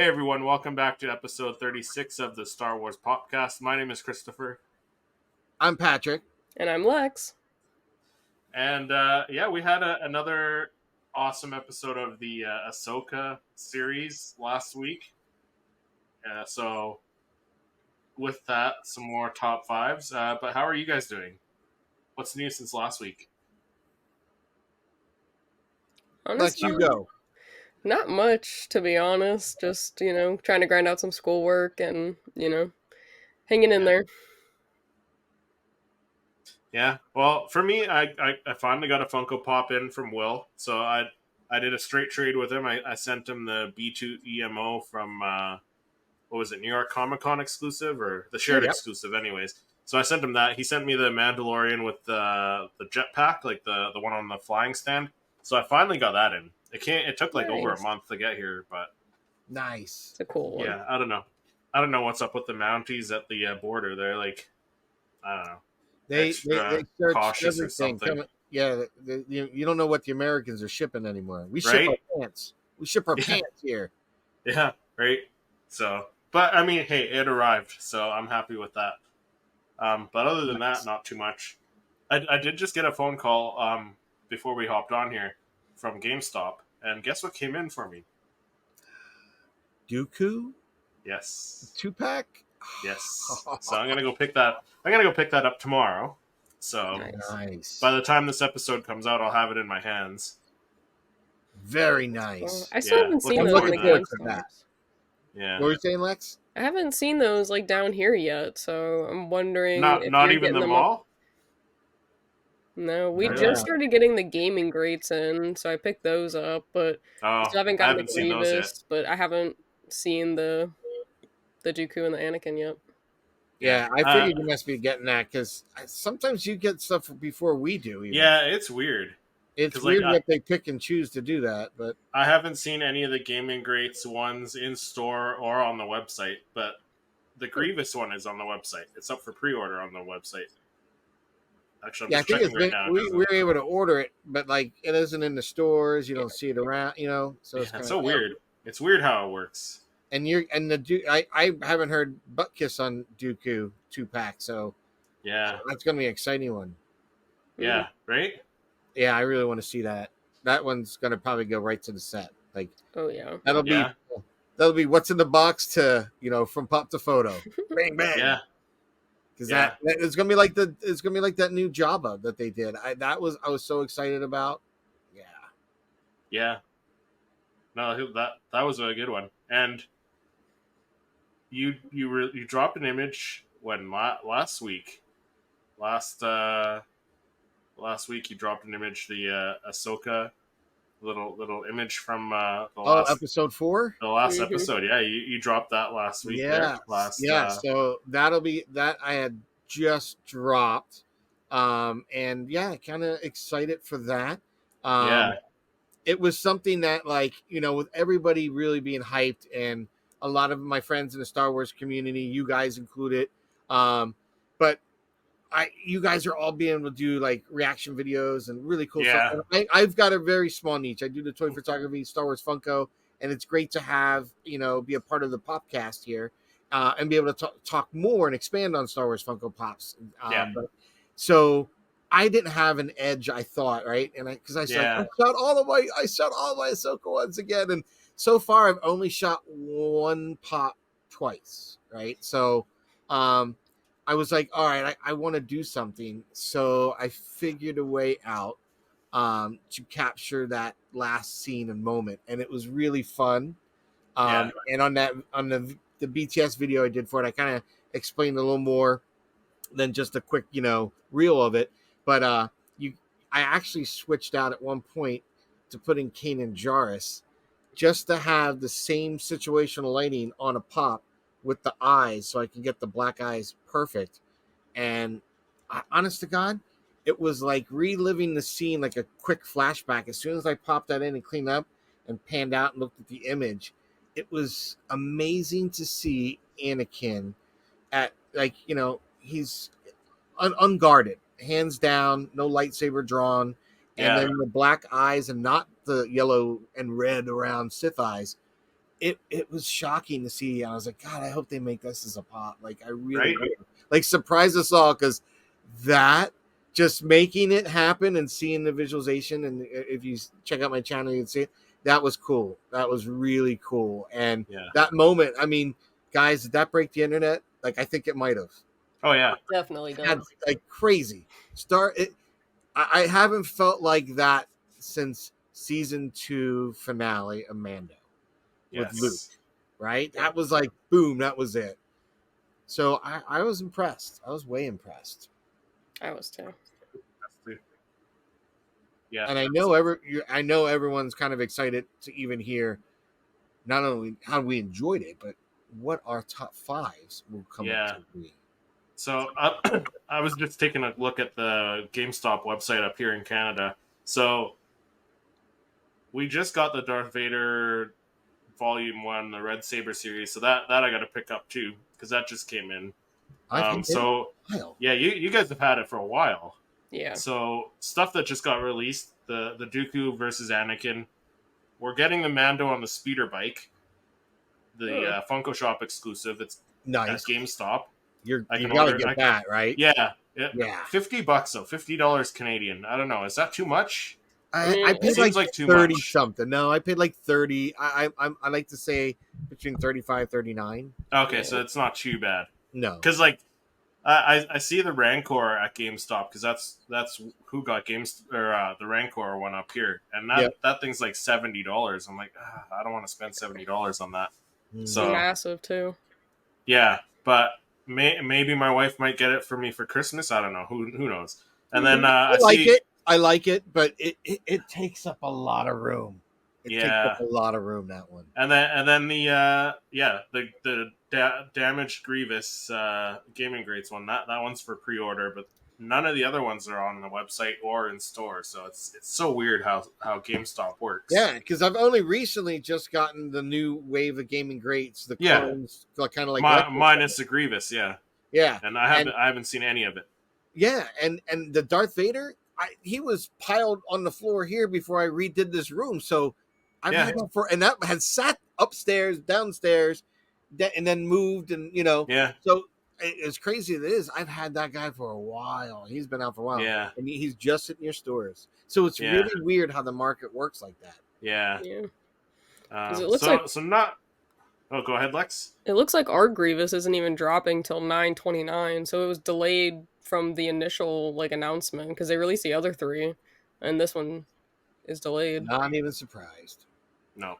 Hey everyone, welcome back to episode 36 of the Star Wars Podcast. My name is Christopher. I'm Patrick. And I'm Lex. And we had another awesome episode of the Ahsoka series last week. So, with that, some more top fives. But how are you guys doing? What's new since last week? Honestly, Let you go. not much, to be honest. Just, trying to grind out some schoolwork and, hanging in there. Yeah, well, for me, I finally got a Funko Pop in from Will. So I did a straight trade with him. I sent him the B2 EMO from... what was it, New York Comic Con exclusive or the shared exclusive anyways. So I sent him that. He sent me the Mandalorian with the jetpack, like the one on the flying stand. So I finally got that in. It took like over a month to get here, but nice. It's a cool one. Yeah, I don't know what's up with the Mounties at the border. They're like, I don't know. They search cautious or everything. something. You don't know what the Americans are shipping anymore. We ship Right? our pants. We ship our pants here. Yeah, right. So, but I mean, hey, it arrived, so I'm happy with that. But other than that, not too much. I did just get a phone call before we hopped on here from GameStop, and guess what came in for me? Dooku? Yes. 2-pack? Yes. So I'm gonna go pick that. I'm gonna go pick that up tomorrow. So nice. By the time this episode comes out, I'll have it in my hands. Very nice. I still haven't seen those in the GameStop. Yeah. What were you saying, Lex? I haven't seen those like down here yet, so I'm wondering. Not even the mall. No, we just started getting the gaming grates in, so I picked those up, but I still haven't gotten the Grievous, but I haven't seen the Dooku and the Anakin yet. Yeah, I figured you must be getting that because sometimes you get stuff before we do. Even. Yeah, it's weird. It's weird that they pick and choose to do that, but I haven't seen any of the Gaming Greats ones in store or on the website, but the Grievous one is on the website. It's up for pre-order on the website. Actually, I'm just checking right now. We were able to order it, but like it isn't in the stores. You don't see it around, So it's so weird. It's weird how it works. And I haven't heard butt kiss on Dooku 2-pack, so yeah, that's gonna be an exciting one. Yeah, right. Yeah, I really want to see that. That one's gonna probably go right to the set. Like, oh yeah, that'll be what's in the box to from pop to photo, bang bang. Yeah. Because that it's gonna be like that new Jabba that they did. I was so excited about. Yeah. Yeah. No, that was a good one. And you dropped an image when last week. Last week you dropped an image, the Ahsoka little image from episode 4. The last episode, yeah. You dropped that last week. Yeah, so that'll be that I had just dropped, and kind of excited for that. It was something that with everybody really being hyped and a lot of my friends in the Star Wars community, you guys included, but you guys are all being able to do like reaction videos and really cool stuff. I've got a very small niche. I do the toy photography, Star Wars Funko, and it's great to have, be a part of the podcast here and be able to talk more and expand on Star Wars Funko Pops. So I didn't have an edge, I thought, right? And I shot all of my Ahsoka ones again. And so far I've only shot one pop twice, right? So, I was like, all right, I want to do something. So I figured a way out to capture that last scene and moment. And it was really fun. And on the BTS video I did for it, I kind of explained a little more than just a quick, reel of it. But I actually switched out at one point to putting Kanan Jarrus just to have the same situational lighting on a pop with the eyes so I can get the black eyes perfect. And honest to God, it was like reliving the scene like a quick flashback. As soon as I popped that in and cleaned up and panned out and looked at the image, it was amazing to see Anakin at he's unguarded, hands down, no lightsaber drawn, and then the black eyes and not the yellow and red around Sith eyes. it was shocking to see. I was like, God, I hope they make this as a pop. Like, I really Right? like surprise us all, because that just making it happen and seeing the visualization, and if you check out my channel, you'd see it. That was cool. That was really cool. And Yeah. that moment, I mean, guys, did that break the internet? Like, I think it might have. Oh yeah, Definitely does. Like crazy. I haven't felt like that since season 2 finale of Mando with Luke. yes. Right? That was like boom. That was it. So I was impressed. I was way impressed. I was too. Yeah. And I know everyone's kind of excited to even hear not only how we enjoyed it, but what our top 5s will come up to be. So I was just taking a look at the GameStop website up here in Canada. So we just got the Darth Vader Volume 1, the Red Saber series. So that I got to pick up too, because that just came in. Yeah, you guys have had it for a while. Yeah. So stuff that just got released, the Dooku versus Anakin. We're getting the Mando on the speeder bike, the Funko Shop exclusive. It's nice at GameStop. You gotta get that, right? Yeah. $50 though, $50 Canadian. I don't know. Is that too much? I paid like too 30 much. something. No, I paid like 30. I like to say between 35, 39. Okay, so it's not too bad. No, because like I see the Rancor at GameStop, because that's who got the Rancor one up here, and that thing's like $70. I'm like, I don't want to spend $70 on that. So massive too. Yeah, but maybe my wife might get it for me for Christmas. I don't know. Who knows? And then I like it, but it takes up a lot of room. It takes up a lot of room, that one. And then the damaged Grievous gaming grades one. That one's for pre-order, but none of the other ones are on the website or in store. So it's so weird how GameStop works. Yeah, because I've only recently just gotten the new wave of gaming greats, the clones, kind of like minus the Grievous, yeah. And I haven't seen any of it. Yeah, and the Darth Vader, he was piled on the floor here before I redid this room. So I've had that and that had sat upstairs, downstairs, and then moved, and So as crazy as it is, I've had that guy for a while. He's been out for a while. Yeah. And he's just in your stores. So it's really weird how the market works like that. Yeah. It looks Oh, go ahead, Lex. It looks like our Grievous isn't even dropping till 9/29, so it was delayed from the initial announcement, because they released the other 3, and this one is delayed. Not even surprised. No.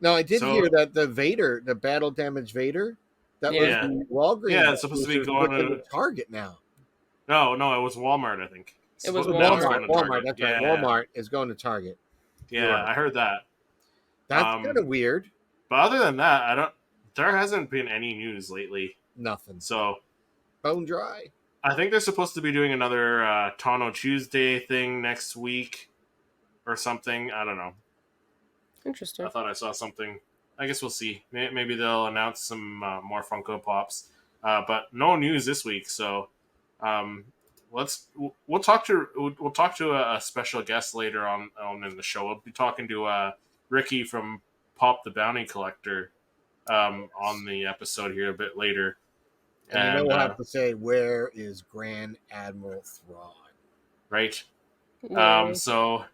No, I did hear that the Vader, the battle damage Vader, that was Walgreens. Yeah, it's supposed to be going to Target now. No, it was Walmart, I think. It was Walmart. That's right. Walmart is going to Target. Yeah, I heard that. That's kind of weird. But other than that, there hasn't been any news lately. Nothing. So bone dry. I think they're supposed to be doing another Tano Tuesday thing next week or something. I don't know. Interesting. I thought I saw something. I guess we'll see. Maybe they'll announce some more Funko Pops. But no news this week. So we'll talk to a special guest later on in the show. We'll be talking to Ricky from Pop the Bounty Collector on the episode here a bit later. And we'll have to say, where is Grand Admiral Thrawn? Right. So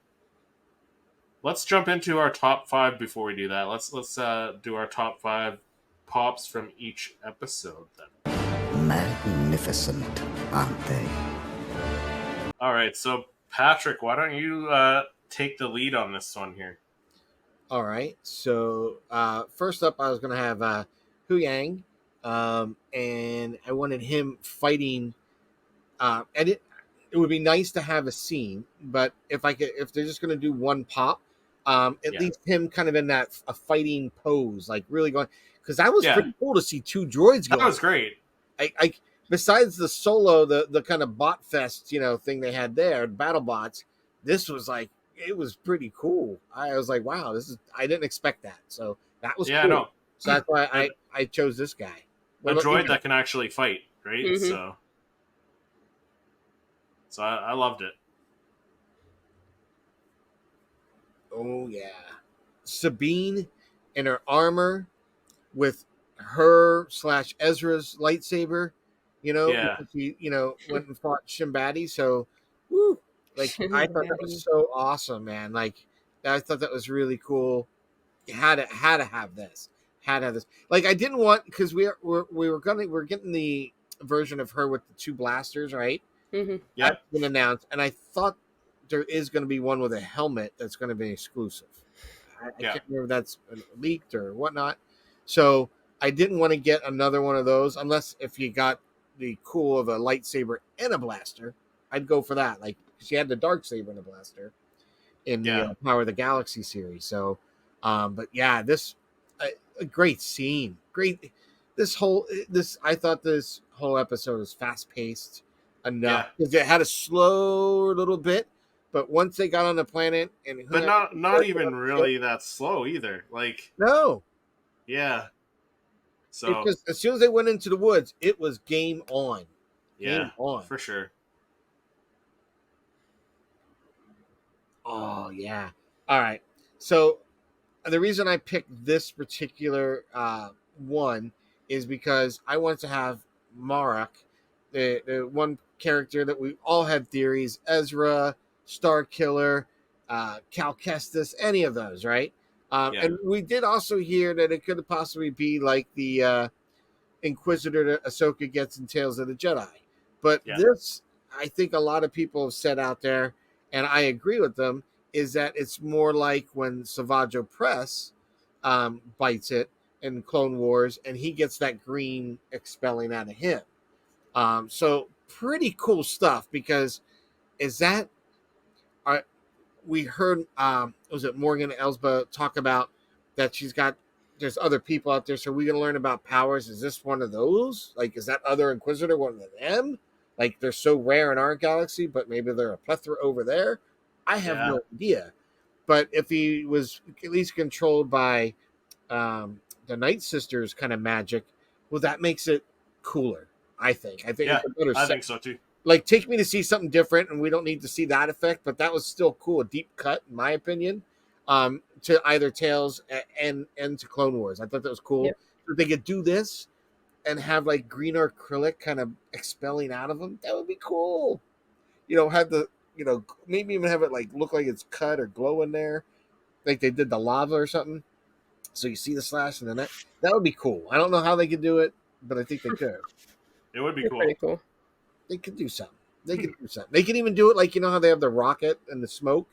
let's jump into our top 5 before we do that. Let's do our top 5 pops from each episode then. Magnificent, aren't they? All right. So Patrick, why don't you take the lead on this one here? All right. So first up, I was going to have Hu Yang. And I wanted him fighting. And it would be nice to have a scene, but if they're just going to do one pop, at least him kind of in that a fighting pose, like really going, because that was pretty cool to see 2 droids go. That was great. I besides the solo, the kind of bot fest, thing they had there, battle bots. This was it was pretty cool. I was like, wow, I didn't expect that. So that was cool. No. So that's why I chose this guy. A droid that can actually fight, right? Mm-hmm. So I loved it. Oh yeah, Sabine in her armor with her / Ezra's lightsaber, Yeah. because he, went and fought Shimbadi. So, woo, like I thought that was so awesome, man. Like I thought that was really cool. You had to have this. Had to have this. Like I didn't want, because we're getting the version of her with the 2 blasters, right? Mm-hmm. Yep. That's been announced, and I thought there is going to be one with a helmet that's going to be exclusive. I can't remember if that's leaked or whatnot. So I didn't want to get another one of those unless if you got the cool of a lightsaber and a blaster, I'd go for that. Like she had the dark saber and a blaster in the Power of the Galaxy series. So, but yeah, this a great scene, great. I thought this whole episode was fast paced enough because it had a slow little bit. But once they got on the planet, and but not even really that slow either. Like no, yeah. So it's just as soon as they went into the woods, it was game on. Game on for sure. Oh yeah. All right. So the reason I picked this particular one is because I want to have Marek, the one character that we all had theories, Ezra, Star Killer, Cal Kestis, any of those, right? And we did also hear that it could possibly be like the Inquisitor that Ahsoka gets in Tales of the Jedi. But this, I think a lot of people have said out there, and I agree with them, is that it's more like when Savage Opress bites it in Clone Wars, and he gets that green expelling out of him. So pretty cool stuff, because we heard, was it Morgan Elsbeth talk about that there's other people out there, so we're going to learn about powers. Is this one of those? Like, is that other Inquisitor one of them? Like, they're so rare in our galaxy, but maybe they're a plethora over there. I have no idea. But if he was at least controlled by the Night Sisters kind of magic, well, that makes it cooler, I think. I think it's a better I think so too. Like, take me to see something different, and we don't need to see that effect, but that was still cool, a deep cut, in my opinion, to either Tales and to Clone Wars. I thought that was cool. Yep. If they could do this and have, like, green acrylic kind of expelling out of them, that would be cool. Have the, maybe even have it, like, look like it's cut or glow in there, like they did the lava or something, so you see the slash and then that would be cool. I don't know how they could do it, but I think they could. It would be cool. Pretty cool. They could do something. They could do something. They could even do it like, how they have the rocket and the smoke?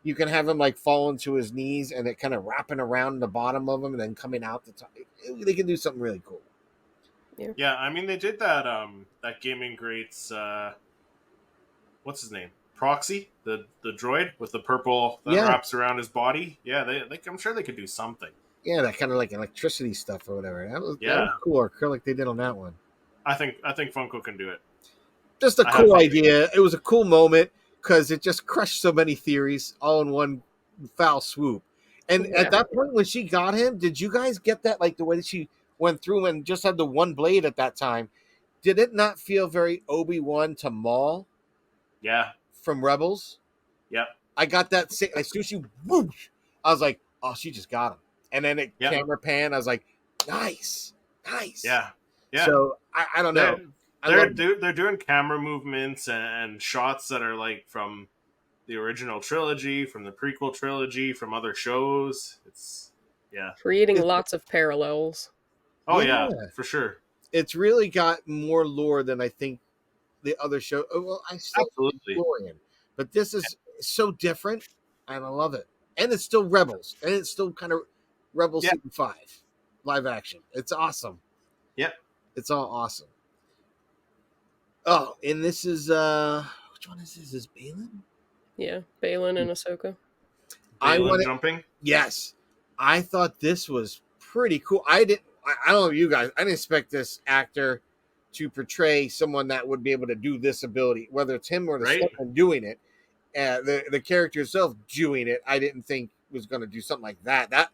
You can have him like fall into his knees and it kind of wrapping around the bottom of him and then coming out the top. They can do something really cool. Yeah, I mean, they did that that Gaming Greats, what's his name? Proxy, the droid with the purple that wraps around his body. Yeah, I'm sure they could do something. Yeah, that kind of like electricity stuff or whatever. That was cool acrylic they did on that one. I think Funko can do it. Just a cool idea. It was a cool moment because it just crushed so many theories all in one foul swoop. And at that point, when she got him, did you guys get that? Like the way that she went through and just had the one blade at that time. Did it not feel very Obi-Wan to Maul? Yeah. From Rebels? Yep. I got that. As soon as she whoosh, I was like, oh, she just got him. And then it camera pan. I was like, nice. Yeah. So I don't know. They're doing camera movements and shots that are like from the original trilogy, from the prequel trilogy, from other shows. It's creating lots of parallels. Oh yeah, for sure. It's really got more lore than I think the other show. Well, I still absolutely Florian, but this is so different, and I love it. And it's still Rebels, and it's still kind of Rebels Season 5 live action. It's awesome. Yep, it's all awesome. Oh, and this is which one is this? Is Balin? Yeah, Balin and Ahsoka. Jumping. Yes, I thought this was pretty cool. I don't know you guys. I didn't expect this actor to portray someone that would be able to do this ability, whether it's him or the someone doing it. The character itself doing it, I didn't think was going to do something like that.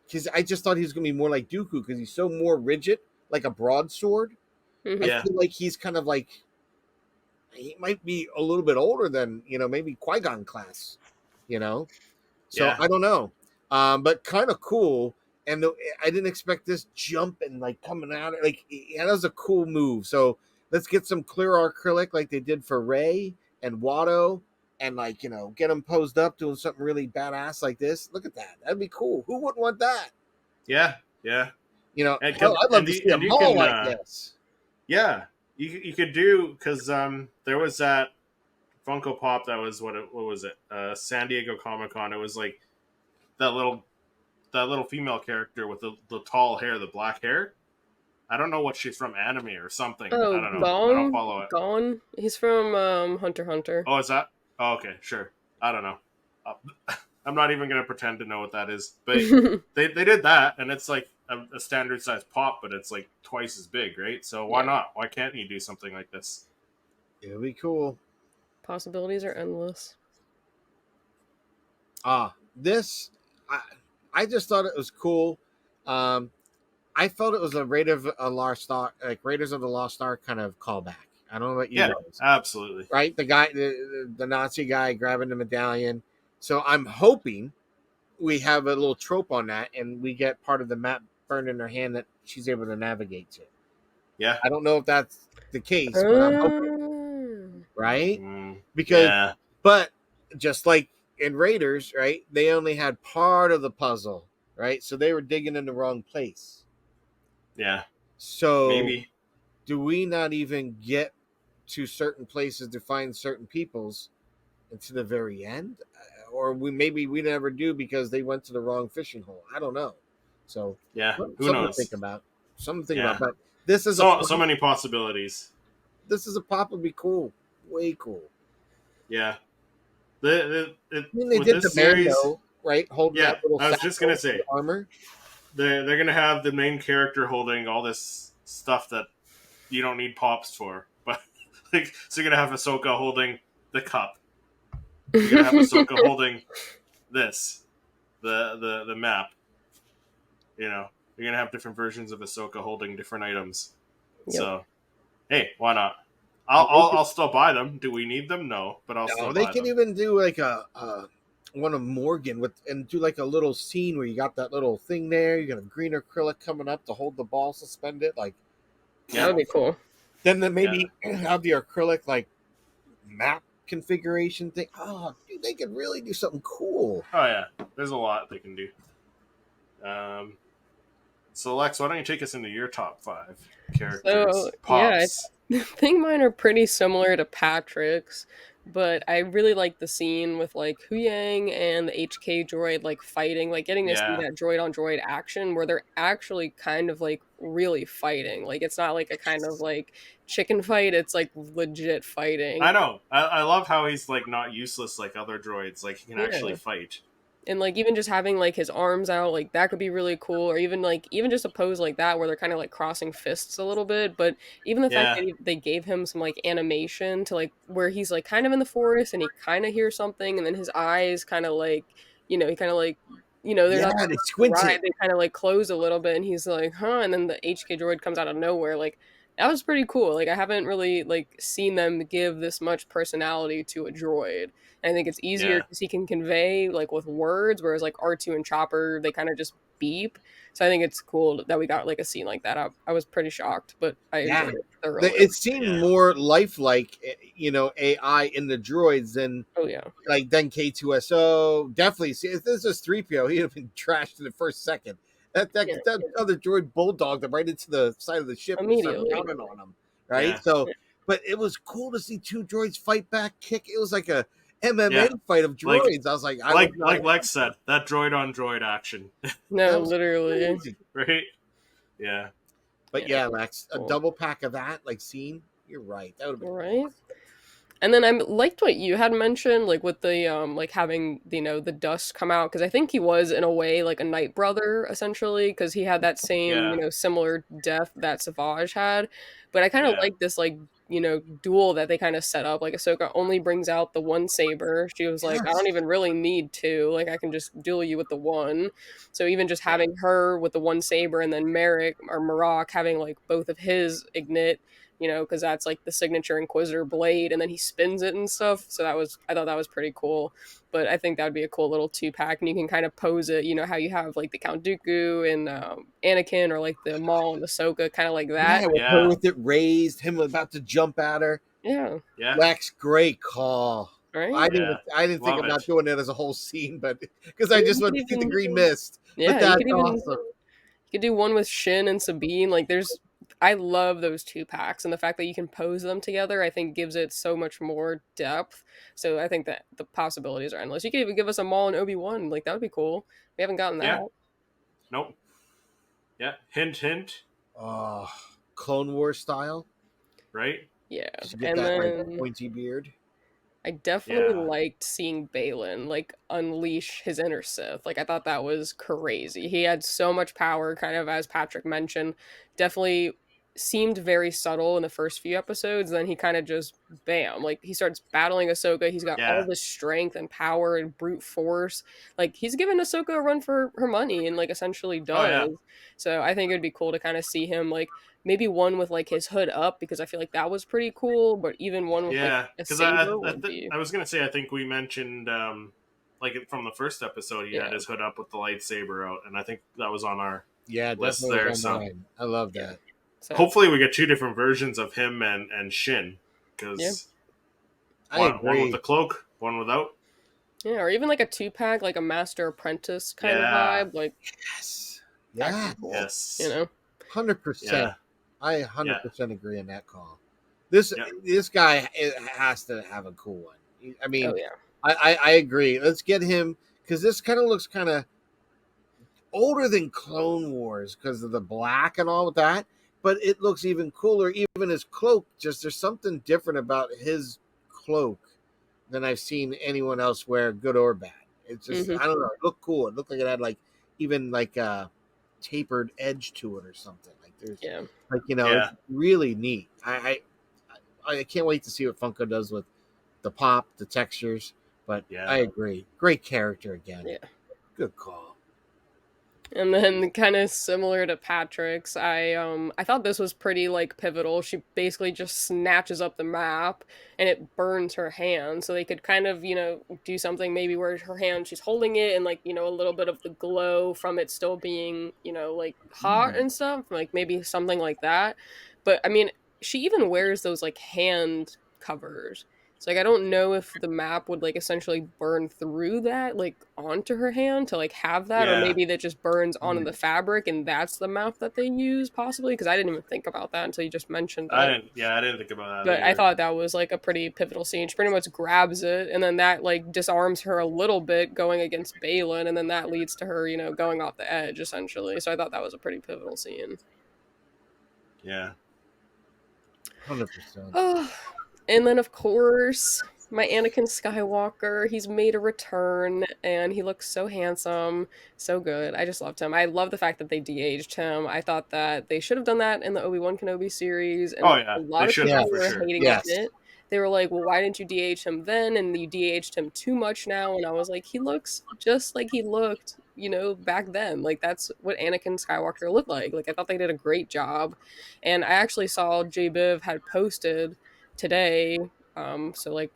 Because I just thought he was going to be more like Dooku because he's so more rigid, like a broadsword. Mm-hmm. I feel like he's kind of like, he might be a little bit older than, maybe Qui-Gon class, So I don't know. but kind of cool. And I didn't expect this jump and like coming out. Like, yeah, that was a cool move. So let's get some clear acrylic like they did for Ray and Watto, and like, you know, get them posed up doing something really badass like this. Look at that. That'd be cool. Who wouldn't want that? Yeah, yeah. You know, And hell, I'd love to see them you all can, like this. yeah, you could do, because there was that Funko Pop that was what was it? San Diego Comic Con. It was like that little female character with the tall hair, the black hair. I don't know what she's from, anime or something. I Oh, don't know. I don't Gone? follow it. Gone? He's from Hunter x Hunter. Oh, is that? Oh, okay, sure. I don't know. I'm not even gonna pretend to know what that is. But they did that, and it's like a standard size pop, but it's like twice as big, right? So why not? Why can't you do something like this? It'll be cool. Possibilities are endless. This I just thought it was cool. I felt it was a Raiders of the Lost Ark, like Raiders of the Lost Ark kind of callback. I don't know what you guys. Absolutely. Right? The guy, the Nazi guy grabbing the medallion. So I'm hoping we have a little trope on that, and we get part of the map burned in her hand that she's able to navigate to. Yeah. I don't know if that's the case, but I'm hoping. Right? Because, but just like in Raiders, right? They only had part of the puzzle, right? So they were digging in the wrong place. Yeah. So maybe do we not even get to certain places to find certain peoples until the very end? Or maybe we never do because they went to the wrong fishing hole. I don't know. So yeah, who something knows? to think about. Something to think about. But this is so many possibilities. This is a pop would be cool. Way cool. Yeah. They did the series, Mando, right? Holding that little I was just gonna say armor. They're gonna have the main character holding all this stuff that you don't need pops for, but like, so you're gonna have Ahsoka holding the cup. You're gonna have Ahsoka holding this, the map. You know, you're gonna have different versions of Ahsoka holding different items. Yep. So, hey, why not? I'll still buy them. Do we need them? No, but I'll still buy them. They can even do like a one of Morgan and do like a little scene where you got that little thing there. You got a green acrylic coming up to hold the ball suspended. Like, that would be cool. Then maybe have the acrylic like map configuration thing. Oh, dude, they could really do something cool. Oh yeah, there's a lot they can do. So Lex, why don't you take us into your top 5 characters? So, Pops. I think mine are pretty similar to Patrick's, but I really like the scene with like Huyang and the HK droid like fighting, like getting to see that droid on droid action where they're actually kind of like really fighting. Like it's not like a kind of like chicken fight, it's like legit fighting. I know. I love how he's like not useless like other droids. Like he can actually fight. And like even just having like his arms out, like that could be really cool. Or even just a pose like that where they're kind of like crossing fists a little bit. But even the fact that they gave him some like animation to like where he's like kind of in the forest and he kind of hears something, and then his eyes kind of like, he kind of like, they're not they squint it. They kind of like close a little bit, and he's like, huh, and then the HK droid comes out of nowhere. Like that was pretty cool. Like I haven't really like seen them give this much personality to a droid. I think it's easier because he can convey like with words, whereas like R2 and Chopper, they kind of just beep. So I think it's cool that we got like a scene like that. I was pretty shocked, but I enjoyed it thoroughly. It seemed more lifelike, AI in the droids than than K2SO. Definitely, see if this is 3PO, he'd have been trashed in the first second. That other droid bulldogged him right into the side of the ship immediately, and started pounding on him. Right, so. But it was cool to see 2 droids fight back, kick. It was like a MMA fight of droids. I was like, like Lex said, that droid on droid action. No, literally, crazy. Right? Yeah. But Lex, a double pack of that like scene. You're right. That would be right. Awesome. And then I liked what you had mentioned, like with the like having the dust come out, because I think he was in a way like a Night Brother essentially, because he had that same similar death that Savage had. But I kind of like this like duel that they kind of set up. Like Ahsoka only brings out the one saber. She was like, I don't even really need 2. Like I can just duel you with the one. So even just having her with the one saber, and then Marek having like both of his ignite because that's like the signature Inquisitor blade, and then he spins it and stuff. So I thought that was pretty cool. But I think that would be a cool little 2-pack, and you can kind of pose it, how you have like the Count Dooku and Anakin, or like the Maul and Ahsoka, kind of like that. Yeah, with her with it raised, him about to jump at her. Yeah. Lex, great call. Right? I didn't think about doing it as a whole scene, but because I just want to see the green mist. Yeah, but that's awesome. You could do one with Shin and Sabine. Like, I love those 2-packs, and the fact that you can pose them together, I think, gives it so much more depth. So I think that the possibilities are endless. You could even give us a Maul and Obi-Wan. Like, that would be cool. We haven't gotten that. Nope. Yeah. Hint, hint. Clone Wars style. Right? Yeah. Get and that then pointy beard. I definitely liked seeing Balin, like, unleash his inner Sith. Like, I thought that was crazy. He had so much power, kind of, as Patrick mentioned. Definitely seemed very subtle in the first few episodes. Then he kind of just, bam. Like, he starts battling Ahsoka. He's got all this strength and power and brute force. Like, he's giving Ahsoka a run for her money, and, like, essentially does. Oh, yeah. So I think it'd be cool to kind of see him, like, maybe one with like his hood up, because I feel like that was pretty cool. But even one with like a saber would be. I was gonna say, I think we mentioned like from the first episode, he had his hood up with the lightsaber out, and I think that was on our list there. So I love that. So, hopefully, we get 2 different versions of him and Shin, because one with the cloak, one without. Yeah, or even like a 2-pack, like a Master Apprentice kind of vibe. Like, cool. 100%. I 100% agree on that call. This guy has to have a cool one. I mean, I agree. Let's get him, because this kind of looks kind of older than Clone Wars because of the black and all of that. But it looks even cooler. Even his cloak, just there's something different about his cloak than I've seen anyone else wear, good or bad. It's just I don't know. It looked cool. It looked like it had like even like a tapered edge to it or something. Like there's it's really neat. I can't wait to see what Funko does with the pop, the textures. But I agree. Great character again. Yeah. Good call. And then, kind of similar to Patrick's, I thought this was pretty like pivotal. She basically just snatches up the map and it burns her hand. So they could kind of do something maybe where her hand, she's holding it, and like a little bit of the glow from it still being like hot and stuff, like maybe something like that. But I mean, she even wears those like hand covers. So, like, I don't know if the map would, like, essentially burn through that, like, onto her hand to, like, have that, or maybe that just burns onto the fabric, and that's the map that they use, possibly, because I didn't even think about that until you just mentioned that. I didn't think about that But either. I thought that was, like, a pretty pivotal scene. She pretty much grabs it, and then that, like, disarms her a little bit going against Balin, and then that leads to her, going off the edge, essentially. So I thought that was a pretty pivotal scene. Yeah. 100%. And then, of course, my Anakin Skywalker, he's made a return, and he looks so handsome, so good. I just loved him. I love the fact that they de-aged him. I thought that they should have done that in the Obi-Wan Kenobi series, and a lot of people were hating it. They were like, well, why didn't you de-age him then? And you de-aged him too much now. And I was like, he looks just like he looked, back then. Like, that's what Anakin Skywalker looked like. Like, I thought they did a great job. And I actually saw J-Biv had posted today, so like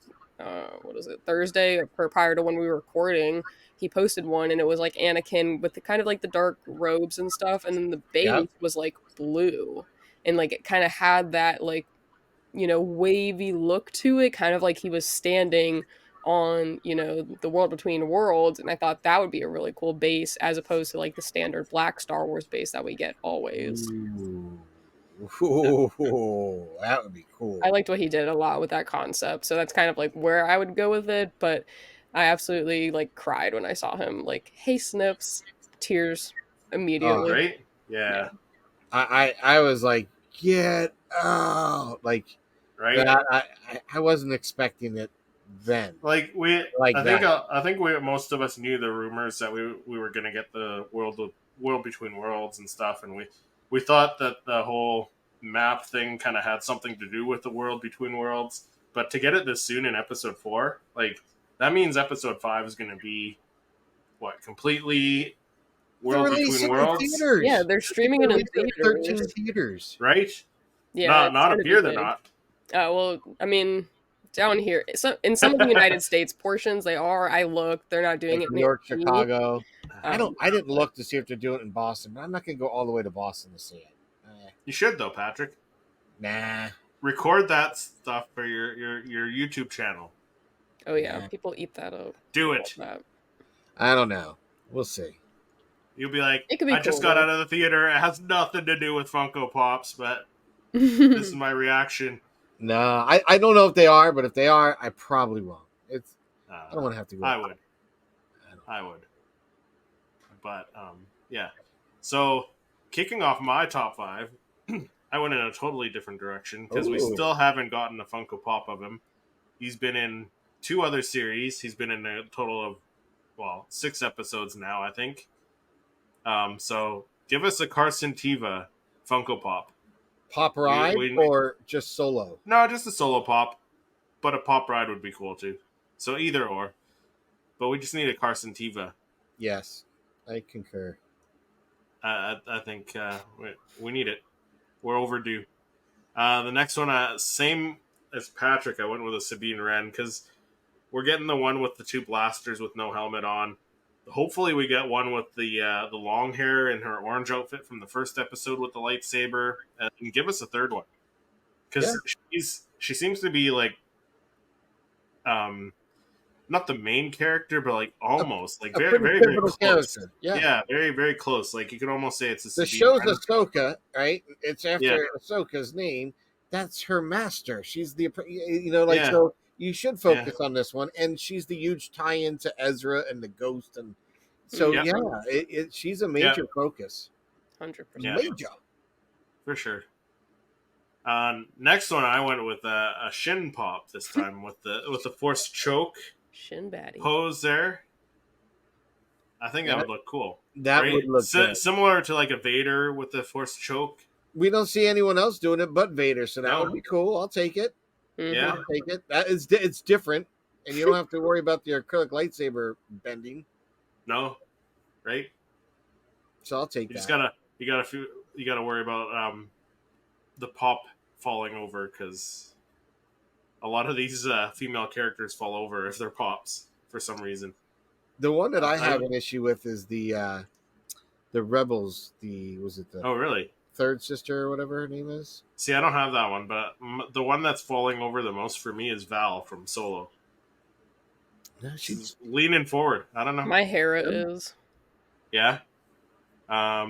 what is it, Thursday, or prior to when we were recording, he posted one, and it was like Anakin with the kind of like the dark robes and stuff, and then the base was like blue, and like it kind of had that like wavy look to it, kind of like he was standing on the world between worlds. And I thought that would be a really cool base, as opposed to like the standard black Star Wars base that we get always. Ooh, that would be cool. I liked what he did a lot with that concept, so that's kind of like where I would go with it. But I absolutely like cried when I saw him. Like, hey, Snips, tears immediately. Oh, right? Yeah. I was like, get out, like, right. I wasn't expecting it then. Like I think most of us knew the rumors that we were gonna get the world between worlds and stuff, and we thought that the whole map thing kind of had something to do with the world between worlds. But to get it this soon in episode 4, like, that means episode 5 is going to be completely world between worlds. Yeah, they're streaming it in theaters. 13 theaters, right? Yeah, not up here. They're not. Well, I mean, down here, so in some of the United States portions, they are. I looked; they're not doing Like it New near York, me. Chicago. I didn't look to see if they're doing it in Boston, but I'm not gonna go all the way to Boston to see it. You should though, Patrick. Nah. Record that stuff for your YouTube channel. Oh yeah, people eat that up. Do it. I don't know. We'll see. You'll be like, it could be I cool, just got out of the theater. It has nothing to do with Funko Pops, but this is my reaction. No, I don't know if they are, but if they are, I probably won't. I don't want to have to go. I would. But yeah. So kicking off my top 5, I went in a totally different direction because we still haven't gotten a Funko Pop of him. He's been in 2 other series. He's been in a total of 6 episodes now, I think. So give us a Carson Teva Funko Pop. Pop ride or just solo? No, just a solo pop. But a pop ride would be cool too. So either or. But we just need a Carson Teva. Yes, I concur. I think we need it. We're overdue. The next one, same as Patrick, I went with a Sabine Wren because we're getting the one with the 2 blasters with no helmet on. Hopefully we get one with the long hair in her orange outfit from the first episode with the lightsaber, and give us a third one because she seems to be like not the main character, but like almost like very very close. Character. Yeah, very very close. Like you could almost say it's a the show's Ahsoka, right? It's after Ahsoka's name. That's her master. She's the so you should focus on this one, and she's the huge tie-in to Ezra and the Ghost, and so she's a major focus. 100%, major for sure. Next one, I went with a Shin Pop this time with the Force Choke Shin baddie pose there. I think that would look cool. That would look good. Similar to like a Vader with the Force Choke. We don't see anyone else doing it but Vader, so that would be cool. I'll take it. Mm-hmm. I'll take it. It's different, and you don't have to worry about the acrylic lightsaber bending. No, right? So I'll take that. You gotta worry about the pop falling over because a lot of these female characters fall over if they're pops for some reason. The one that I have an issue with is the Rebels. Oh, really? Third sister or whatever her name is. See, I don't have that one, but the one that's falling over the most for me is Val from Solo. No, she's leaning forward. I don't know. My Hera is. Yeah.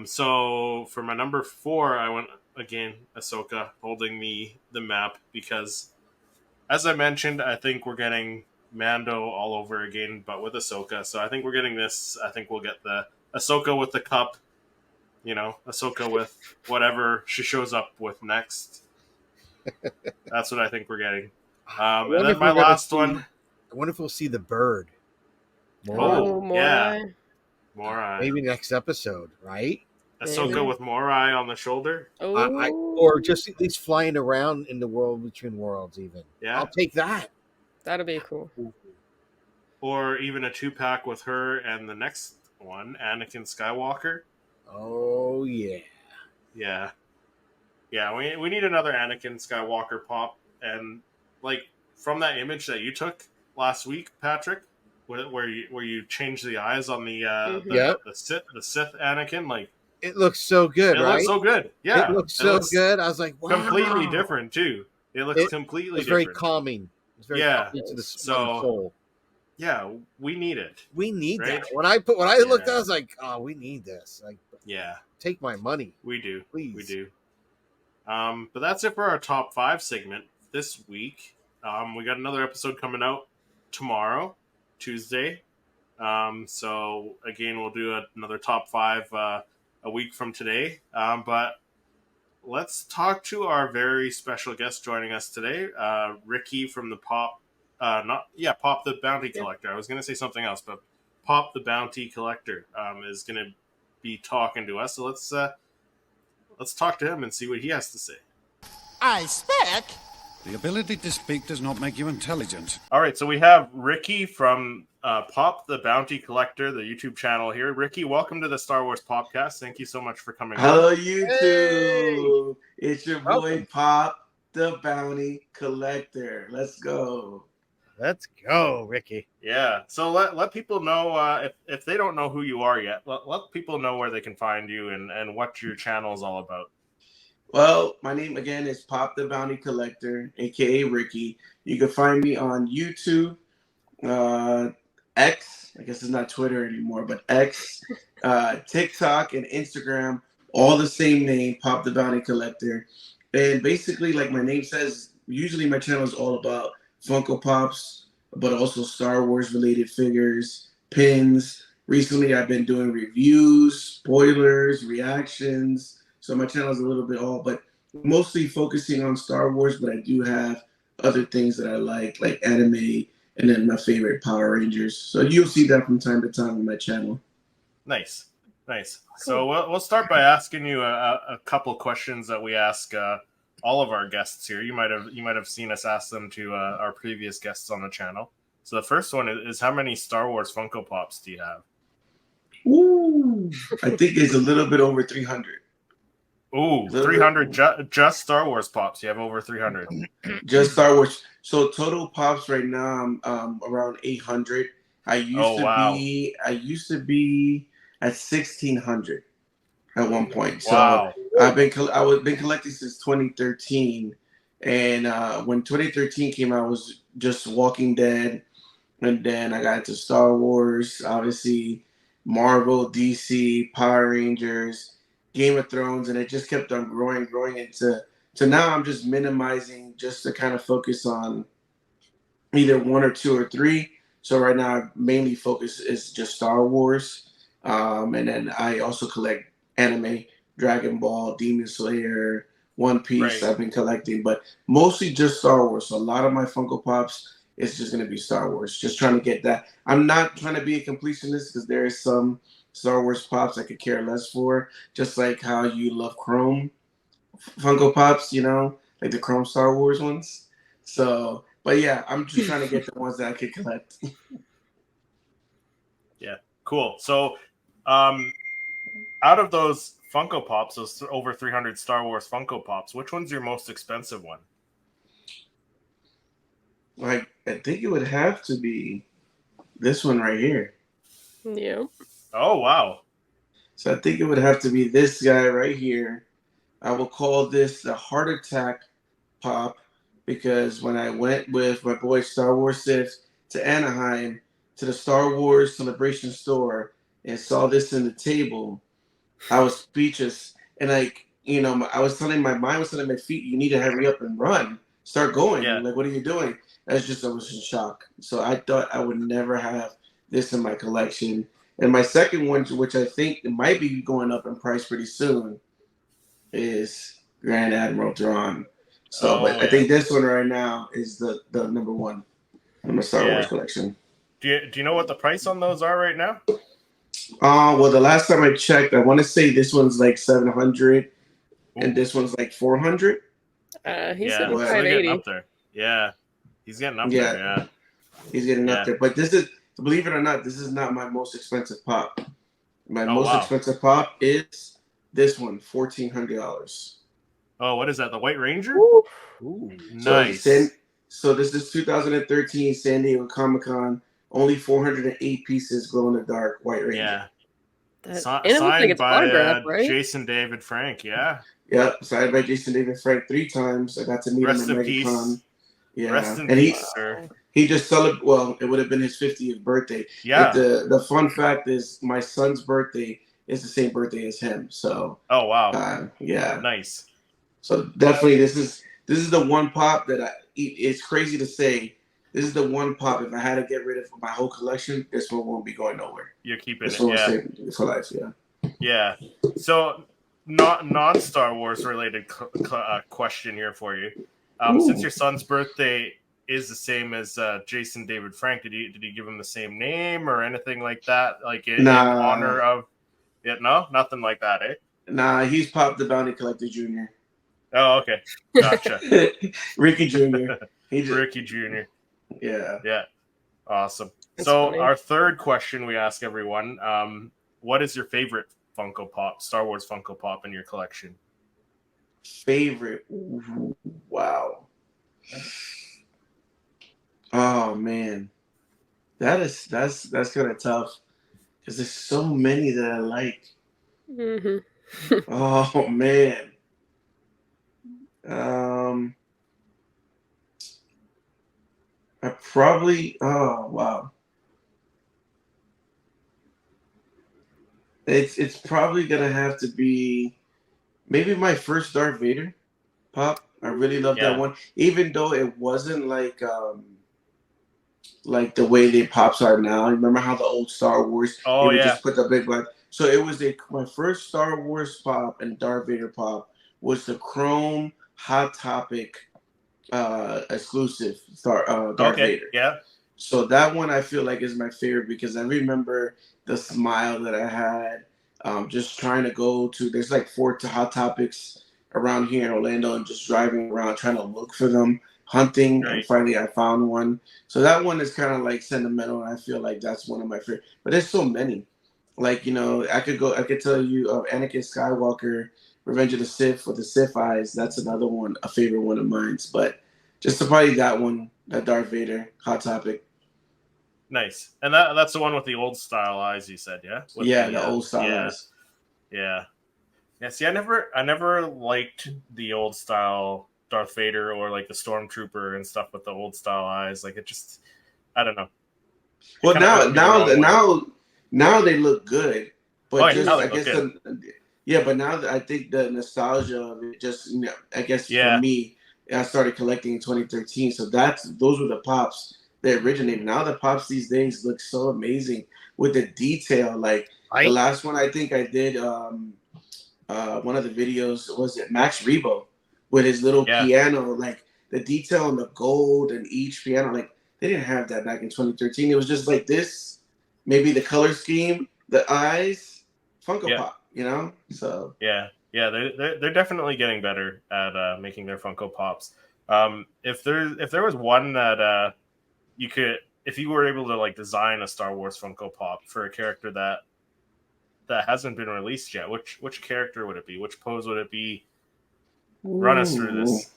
So for my number 4, I went again Ahsoka holding the map because, as I mentioned, I think we're getting Mando all over again, but with Ahsoka. So I think we're getting this. I think we'll get the Ahsoka with the cup. Ahsoka with whatever she shows up with next. That's what I think we're getting. And then my last one. I wonder if we'll see the bird. Morai. Morai. Maybe next episode, right? Ahsoka with Morai on the shoulder. Or just at least flying around in the world between worlds even. Yeah. I'll take that. That'd be cool. Or even a 2-pack with her and the next one, Anakin Skywalker. Oh, yeah. Yeah. Yeah, we need another Anakin Skywalker pop. And, like, from that image that you took last week, Patrick, where you changed the eyes on the Sith Anakin, like... It looks so good, right? It looks so good. Yeah. It looks so good. I was like, wow. Completely different, too. It looks completely different. It's very calming. It's very calming to the soul. Yeah, we need it. We need that. When I looked, I was like, "Oh, we need this." Like, take my money. We do, please. We do. But that's it for our top 5 segment this week. We got another episode coming out tomorrow, Tuesday. So again, we'll do another top 5 a week from today. But let's talk to our very special guest joining us today, Ricky from the Pop the Bounty Collector. I was going to say something else, but Pop the Bounty Collector is going to be talking to us. So let's talk to him and see what he has to say. I spec The ability to speak does not make you intelligent. All right, so we have Ricky from Pop the Bounty Collector, the YouTube channel here. Ricky, welcome to the Star Wars Podcast. Thank you so much for coming on. Hello, YouTube. Hey. It's your boy Pop the Bounty Collector. Let's go. Let's go, Ricky. Yeah, so let people know, if they don't know who you are yet, let people know where they can find you and what your channel is all about. Well, my name again is Pop the Bounty Collector, aka Ricky. You can find me on YouTube, X, I guess it's not Twitter anymore, but X, TikTok, and Instagram, all the same name, Pop the Bounty Collector. And basically, like my name says, usually my channel is all about Funko Pops, but also Star Wars related figures, pins. Recently, I've been doing reviews, spoilers, reactions. So my channel is a little bit all, but mostly focusing on Star Wars, but I do have other things that I like anime, and then my favorite Power Rangers. So you'll see that from time to time on my channel. Nice. Cool. So we'll start by asking you a couple questions that we ask all of our guests here. You might have seen us ask them to our previous guests on the channel. So the first one is how many Star Wars Funko Pops do you have? Ooh, I think it's a little bit over 300. Ooh, 300 just Star Wars Pops. You have over 300. Just Star Wars. So total Pops right now, I'm around 800. I used to be at 1,600 at one point. So wow. I've been collecting since 2013, and when 2013 came out, I was just Walking Dead, and then I got into Star Wars, obviously Marvel, DC, Power Rangers, Game of Thrones, and it just kept on growing into now I'm just minimizing just to kind of focus on either one or two or three. So right now I mainly focus is just Star Wars. And then I also collect anime, Dragon Ball, Demon Slayer, One Piece. Right. I've been collecting, but mostly just Star Wars. So a lot of my Funko Pops is just going to be Star Wars. Just trying to get that. I'm not trying to be a completionist because there is some Star Wars Pops I could care less for. Just like how you love Chrome Funko Pops, like the Chrome Star Wars ones. So, but yeah, I'm just trying to get the ones that I could collect. Yeah, cool. So, out of those Funko Pops, those over 300 Star Wars Funko Pops, which one's your most expensive one? Like, I think it would have to be this one right here. Yeah. Oh, wow. So I think it would have to be this guy right here. I will call this the Heart Attack Pop because when I went with my boy Star Wars Sith to Anaheim to the Star Wars Celebration store and saw this in the table, I was speechless. And I was telling my mind was telling my feet, you need to hurry up and run. Start going. Yeah. Like, what are you doing? I was in shock. So I thought I would never have this in my collection. And my second one, which I think might be going up in price pretty soon, is Grand Admiral Thrawn. So, but I think this one right now is the number one in my Star Wars collection. Do you know what the price on those are right now? Well, the last time I checked, I want to say this one's like 700, and this one's like 400. He's getting up there. Yeah, he's getting up there. Yeah, he's getting up there. But this is, believe it or not, this is not my most expensive pop. My most expensive pop is this one, $1,400. Oh, what is that? The White Ranger? Ooh, nice. So this is 2013 San Diego Comic-Con. Only 408 pieces glow in the dark White Ranger. Yeah. Signed by right? Jason David Frank. Yeah. Yep, signed by Jason David Frank 3 times. I got to meet him at MegaCon. Yeah, Rest in peace, sir. He just celebrated. Well, it would have been his 50th birthday. Yeah. But the fun fact is, my son's birthday is the same birthday as him. So. Oh wow. Yeah. Nice. So definitely, this is the one pop that it's crazy to say. This is the one pop. If I had to get rid of my whole collection, this one won't be going nowhere. You're keeping this it, one will stay for life. Yeah. Yeah. So, non Star Wars related question here for you. Since your son's birthday is the same as Jason David Frank, did you give him the same name or anything like that? Like in honor of? Yeah, no, nothing like that, eh? Nah, he's Pop the Bounty Collector Jr. Oh, okay. Gotcha. Ricky Jr. Ricky Jr. Yeah. Yeah. Awesome. That's so funny. Our third question we ask everyone, what is your favorite Funko Pop, Star Wars Funko Pop in your collection? Favorite? Wow. Oh man. That's kind of tough because there's so many that I like. Mm-hmm. Oh man. I probably. Oh wow. It's probably gonna have to be maybe my first Darth Vader pop. I really love that one, even though it wasn't like the way the pops are now. Remember how the old Star Wars they would just put the big black. So it was my first Star Wars pop and Darth Vader pop was the Chrome Hot Topic exclusive Darth Vader. Yeah. So that one I feel like is my favorite because I remember the smile that I had just trying to go to. There's like 4 Hot Topics around here in Orlando and just driving around trying to look for them, hunting, and finally I found one. So that one is kind of like sentimental, and I feel like that's one of my favorite. But there's so many. Like, I could tell you of Anakin Skywalker, Revenge of the Sith with the Sith eyes. That's another one, a favorite one of mine. But just probably that one, that Darth Vader Hot Topic. Nice. And that's the one with the old style eyes, you said, yeah? The old style eyes. Yeah. Yeah, see, I never liked the old style Darth Vader or like the Stormtrooper and stuff with the old style eyes. Like it just, I don't know. Well, now they look good, but but now I think the nostalgia of it just, I guess for me, I started collecting in 2013. So those were the pops that originated. Now the pops these days look so amazing with the detail. Like the last one I think I did, one of the videos was it Max Rebo with his little piano, like the detail on the gold and each piano, like they didn't have that back in 2013. It was just like this, maybe the color scheme, the eyes, Funko Pop, So they're definitely getting better at making their Funko Pops. If there was one that you could, if you were able to like design a Star Wars Funko Pop for a character that hasn't been released yet, which character would it be? Which pose would it be? Run us through this.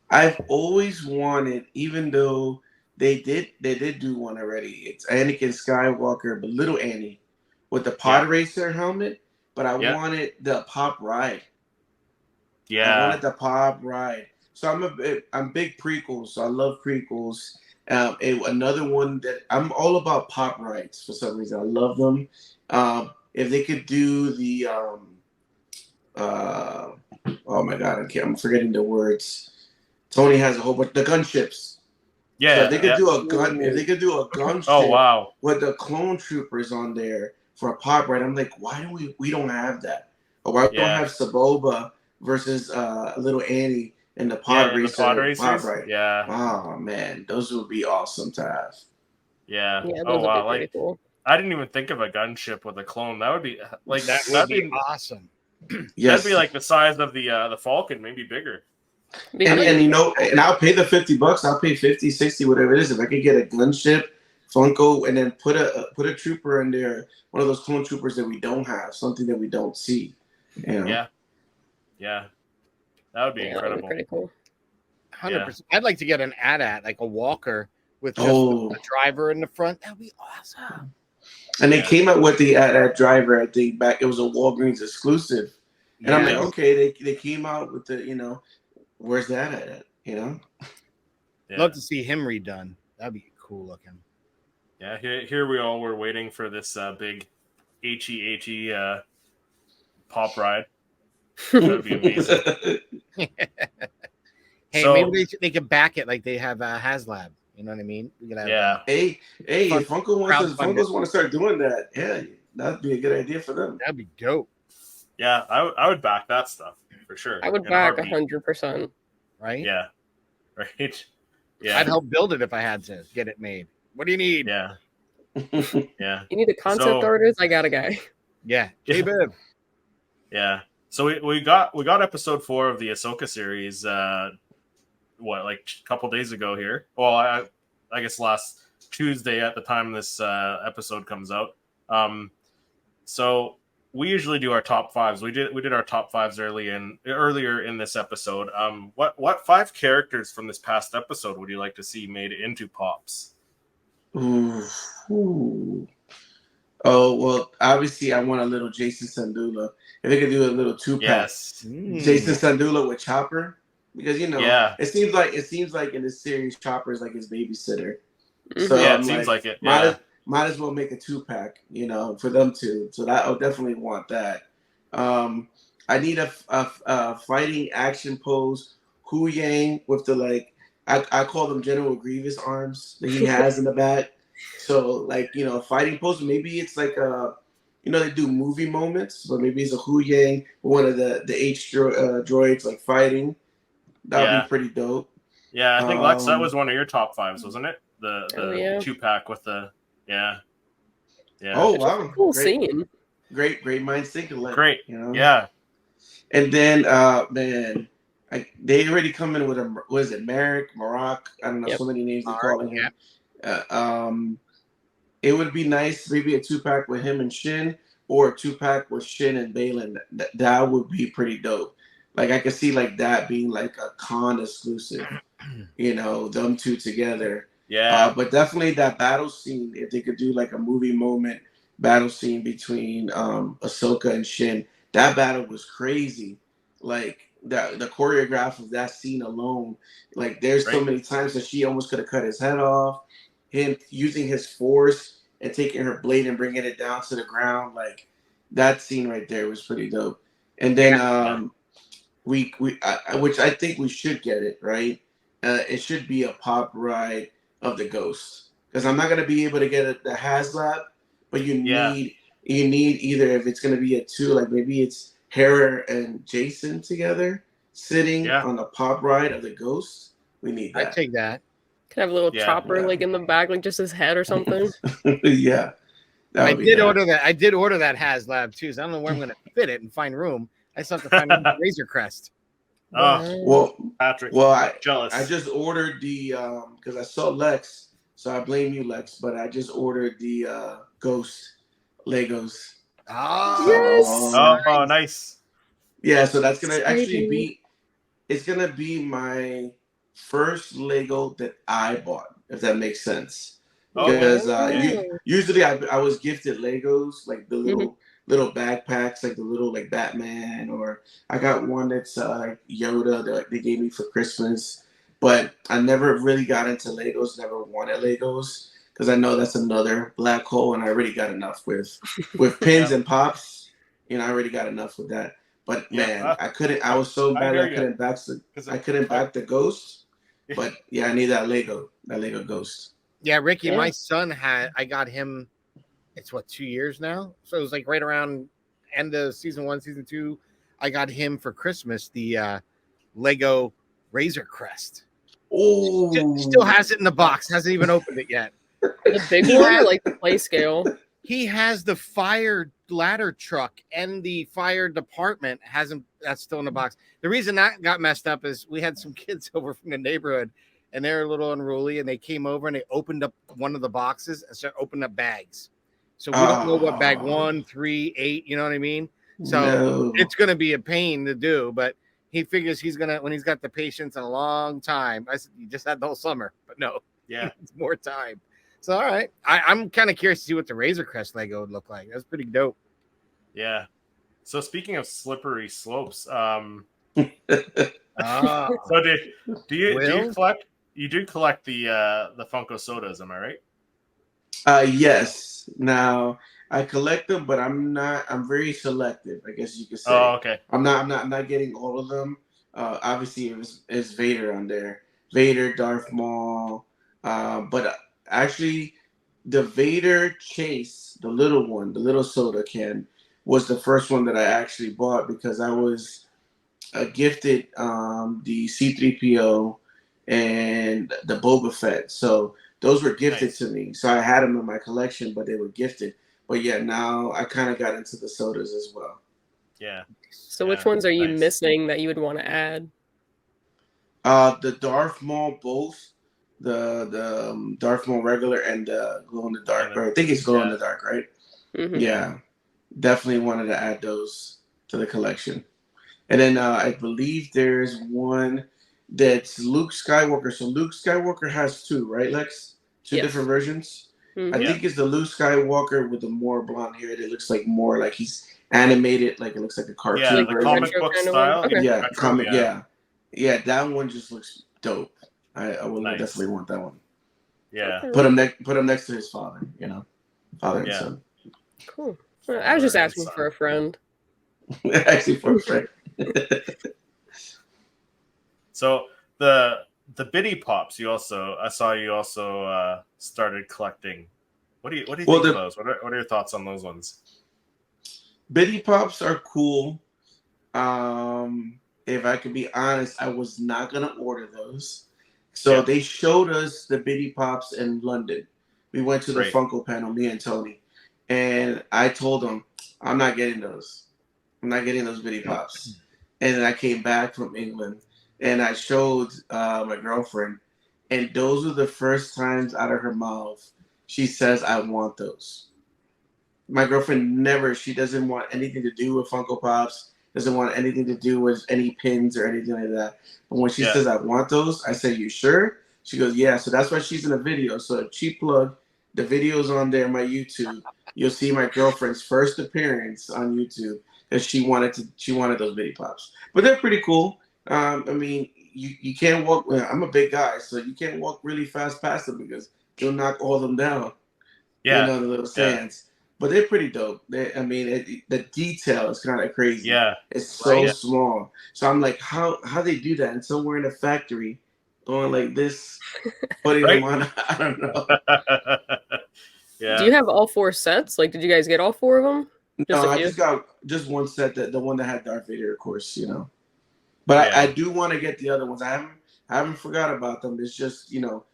I've always wanted, even though they did do one already. It's Anakin Skywalker, but little Annie with the pod racer helmet. But I wanted the pop ride. Yeah, I wanted the pop ride. So I'm big prequels. So I love prequels. Another one that I'm all about pop rides for some reason. I love them. If they could do the oh my god, I'm forgetting the words. Tony has a whole bunch the gunships. Yeah, so if they could do a gun, if they could do a gunship with the clone troopers on there for a pop ride, I'm like, why do we don't have that? Or why don't have Saboba versus little Annie in the pod racer pop ride? Yeah. Oh man, those would be awesome to have. Yeah. Yeah, those would be pretty cool. I didn't even think of a gunship with a clone. That would be like that'd be awesome. That'd be like the size of the Falcon, maybe bigger. And I'll pay the $50. I'll pay 50, 60, whatever it is. If I could get a gunship, Funko, and then put a trooper in there, one of those clone troopers that we don't have, something that we don't see. Yeah, that would be incredible. That would be pretty cool. 100%. I'd like to get an AT-AT, like a walker with just the driver in the front. That'd be awesome. And they came out with the AT-AT driver. I think back it was a Walgreens exclusive, and I'm like, okay, they came out with the where's that at? Love to see him redone. That'd be cool looking. Yeah, here we all were waiting for this big HE pop ride. That would be amazing. Hey, maybe they could back it like they have HasLab. You know what I mean? We could have, Hey, if Funkos want to start doing that, that'd be a good idea for them. That'd be dope. Yeah, I would back that stuff for sure. I would back 100%. Right? Yeah. Right. Yeah. I'd help build it if I had to get it made. What do you need? Yeah. Yeah. You need a concept artist? I got a guy. Yeah. J-Bib. Yeah. So we got episode 4 of the Ahsoka series. Like a couple days ago here? Well, I guess last Tuesday at the time this episode comes out. So we usually do our top 5s. We did our top 5s earlier in this episode. What 5 characters from this past episode would you like to see made into pops? Ooh. Oh, well, obviously, I want a little Jason Sandula. If they could do a little 2-pack. Yes. Jason Sandula with Chopper. Because, it seems like in this series, Chopper is like his babysitter. So it seems like it. Yeah. Might as well make a 2-pack, for them two. So I would definitely want that. I need a fighting action pose Hu Yang with the I call them General Grievous arms that he has in the back. So fighting pose. Maybe it's like they do movie moments, but maybe it's a Hu Yang, one of the H droids like fighting. That would be pretty dope. Yeah, I think Lex, that was one of your top 5s, wasn't it? The 2-pack with the yeah. Oh wow, cool scene. Great minds think alike. Great, yeah. And then man, they already come in with Marek, I don't know, so many names they call him. It would be nice, maybe a 2-pack with him and Shin, or a 2-pack with Shin and Balin. That would be pretty dope. Like I could see that being like a con exclusive, them two together. Yeah. But definitely that battle scene, if they could do like a movie moment battle scene between Ahsoka and Shin, that battle was crazy. Like the choreograph of that scene alone, there's so many times that she almost could have cut his head off. Him using his force and taking her blade and bringing it down to the ground, that scene right there was pretty dope. And then which I think we should get it right. It should be a pop ride of the Ghost, because I'm not gonna be able to get the HasLab, but you need either, if it's gonna be a 2, maybe it's Hera and Jason together sitting on the pop ride of the Ghost. We need that. I take that. Can have a little chopper in the back, just his head or something. Yeah. I did order that. I did order that HasLab too. So I don't know where I'm going to fit it and find room. I still have to find a Razor Crest. Well, Patrick. Well, jealous. I just ordered the because I saw Lex, so I blame you, Lex. But I just ordered the Ghost Legos. Oh, yes. Oh, nice. Yeah, so that's gonna actually be. It's gonna be my first Lego that I bought, if that makes sense. Because usually I was gifted Legos, like the little backpacks, like the little Batman, or I got one that's Yoda that they gave me for Christmas. But I never really got into Legos, never wanted Legos, because I know that's another black hole, and I already got enough with pins and pops. I already got enough with that. But man, I couldn't. I was so bad I couldn't back the Ghost. But yeah, I need that Lego Ghost. Yeah, Ricky, my son I got him, it's 2 years now? So it was right around end of season 1, season 2. I got him for Christmas the Lego Razor Crest. Oh, still has it in the box, hasn't even opened it yet. The big one, or the play scale? He has the fire ladder truck and the fire department that's still in the box. The reason that got messed up is we had some kids over from the neighborhood, and they're a little unruly, and they came over and they opened up one of the boxes and started opening up bags. So we don't know what bag 1, 3, 8, you know what I mean? So it's going to be a pain to do, but he figures when he's got the patience in a long time. I said, you just had the whole summer, but no, it's more time. So, all right. I'm kind of curious to see what the Razor Crest Lego would look like. That's pretty dope. Yeah. So speaking of slippery slopes, so do you collect? You do collect the Funko sodas, am I right? Yes. Now I collect them, but I'm very selective, I guess you could say. Oh, okay. I'm not getting all of them. Obviously it's Vader on there. Vader, Darth Maul, but actually the Vader Chase, the little one, the little soda can, was the first one that I actually bought, because I was gifted the C-3PO and the Boba Fett. So those were gifted to me. So I had them in my collection, but they were gifted. But yeah, now I kind of got into the sodas as well. Yeah. So which ones are you missing that you would want to add? The Darth Maul, both the Darth Maul regular and the glow in the dark. Right? I think it's glow in the dark, right? Mm-hmm. Yeah, definitely wanted to add those to the collection. And then I believe there's one that's Luke Skywalker. So Luke Skywalker has two, right, Lex? Two different versions. Mm-hmm. I think it's the Luke Skywalker with the more blonde hair that looks like more like he's animated, like it looks like a cartoon. Yeah, like the comic book style. Okay. Yeah, retro, comic. Yeah, that one just looks dope. I will definitely want that one. Yeah. Put him next to his father. You know, father and son. Cool. Well, I was just asking for a friend. Actually, for a friend. So the Biddy Pops, I saw you also started collecting. What do you think of those? What are your thoughts on those ones? Biddy Pops are cool. If I could be honest, I was not gonna order those. So they showed us the Biddy Pops in London. We went to the Funko panel, me and Tony, and I told him, I'm not getting those. I'm not getting those Biddy Pops. And then I came back from England and I showed my girlfriend, and those were the first times out of her mouth she says, I want those. My girlfriend she doesn't want anything to do with Funko Pops, doesn't want anything to do with any pins or anything like that. But when she says, I want those, I say, you sure? She goes, yeah. So that's why she's in a video. So cheap plug, the video's on there, my YouTube. You'll see my girlfriend's first appearance on YouTube because she wanted those Biddy Pops. But they're pretty cool. I mean, you can't walk. I'm a big guy, so you can't walk really fast past them because you'll knock all of them down. Yeah, you know, the little stands. But they're pretty dope. The detail is kind of crazy. Yeah, it's so small. So I'm like, how they do that? And somewhere in a factory, going like this, putting them on. I don't know. Do you have all 4 sets? Like, did you guys get all 4 of them? No, I just got just one set, the one that had Darth Vader, of course, you know. But I do want to get the other ones. I haven't forgot about them. It's just, you know,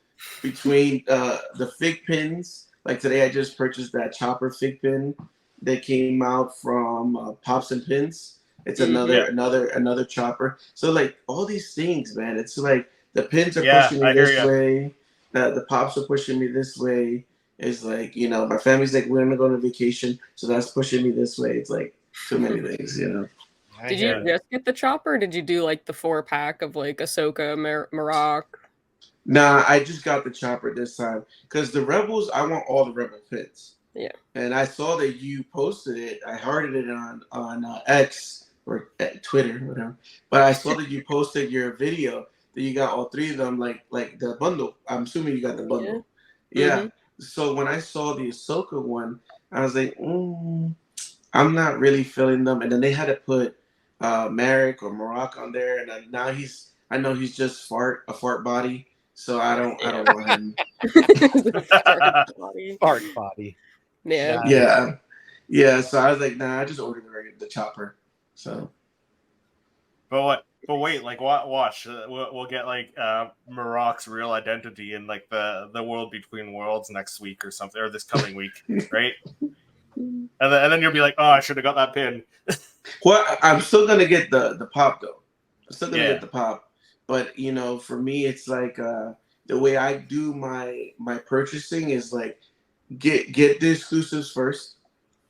between the fig pins. Like today, I just purchased that chopper fig pin that came out from Pops and Pins. It's another chopper. So like all these things, man. It's like the pins are pushing me this way. The pops are pushing me this way. It's like, you know, my family's like, we're gonna go on vacation, so that's pushing me this way. It's like too many things, you know. Did you just get the chopper? Or did you do like the 4-pack of like Ahsoka, Marok? Nah, I just got the chopper this time because the Rebels. I want all the Rebel pins. Yeah. And I saw that you posted it. I hearted it on X or Twitter, whatever. But I saw that you posted your video that you got all 3 of them, like the bundle. I'm assuming you got the bundle. Yeah. Mm-hmm. So when I saw the Ahsoka one, I was like, I'm not really feeling them. And then they had to put Marek or Marok on there, and now I know he's just a fart body. So I don't want him. Fart body. Yeah. So I was like, nah, I just ordered the chopper. So. But wait, like watch. We'll get like Marok's real identity in like the World Between Worlds next week or something, or this coming week, right? And then you'll be like, oh, I should have got that pin. Well, I'm still gonna get the pop though. I'm still gonna get the pop. But you know, for me, it's like the way I do my purchasing is like get the exclusives first,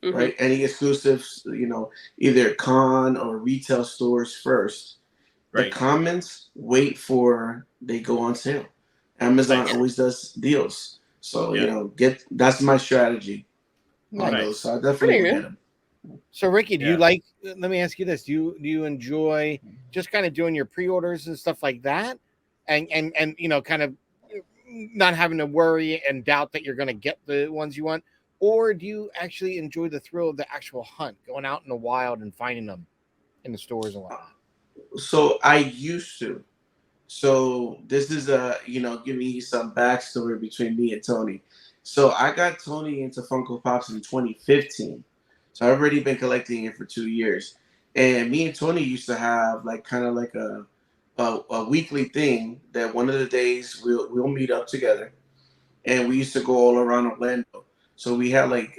right? Any exclusives, you know, either con or retail stores first. The comments wait for they go on sale. Amazon always does deals, so you know, that's my strategy on those. So I definitely get them. So Ricky, do you like? Let me ask you this: Do you enjoy just kind of doing your pre-orders and stuff like that, and you know, kind of not having to worry and doubt that you're going to get the ones you want, or do you actually enjoy the thrill of the actual hunt, going out in the wild and finding them in the stores and whatnot? So I used to. So this is giving you some backstory between me and Tony. So I got Tony into Funko Pops in 2015. So I've already been collecting it for 2 years. And me and Tony used to have like kind of like a weekly thing that one of the days we'll meet up together, and we used to go all around Orlando. So we had like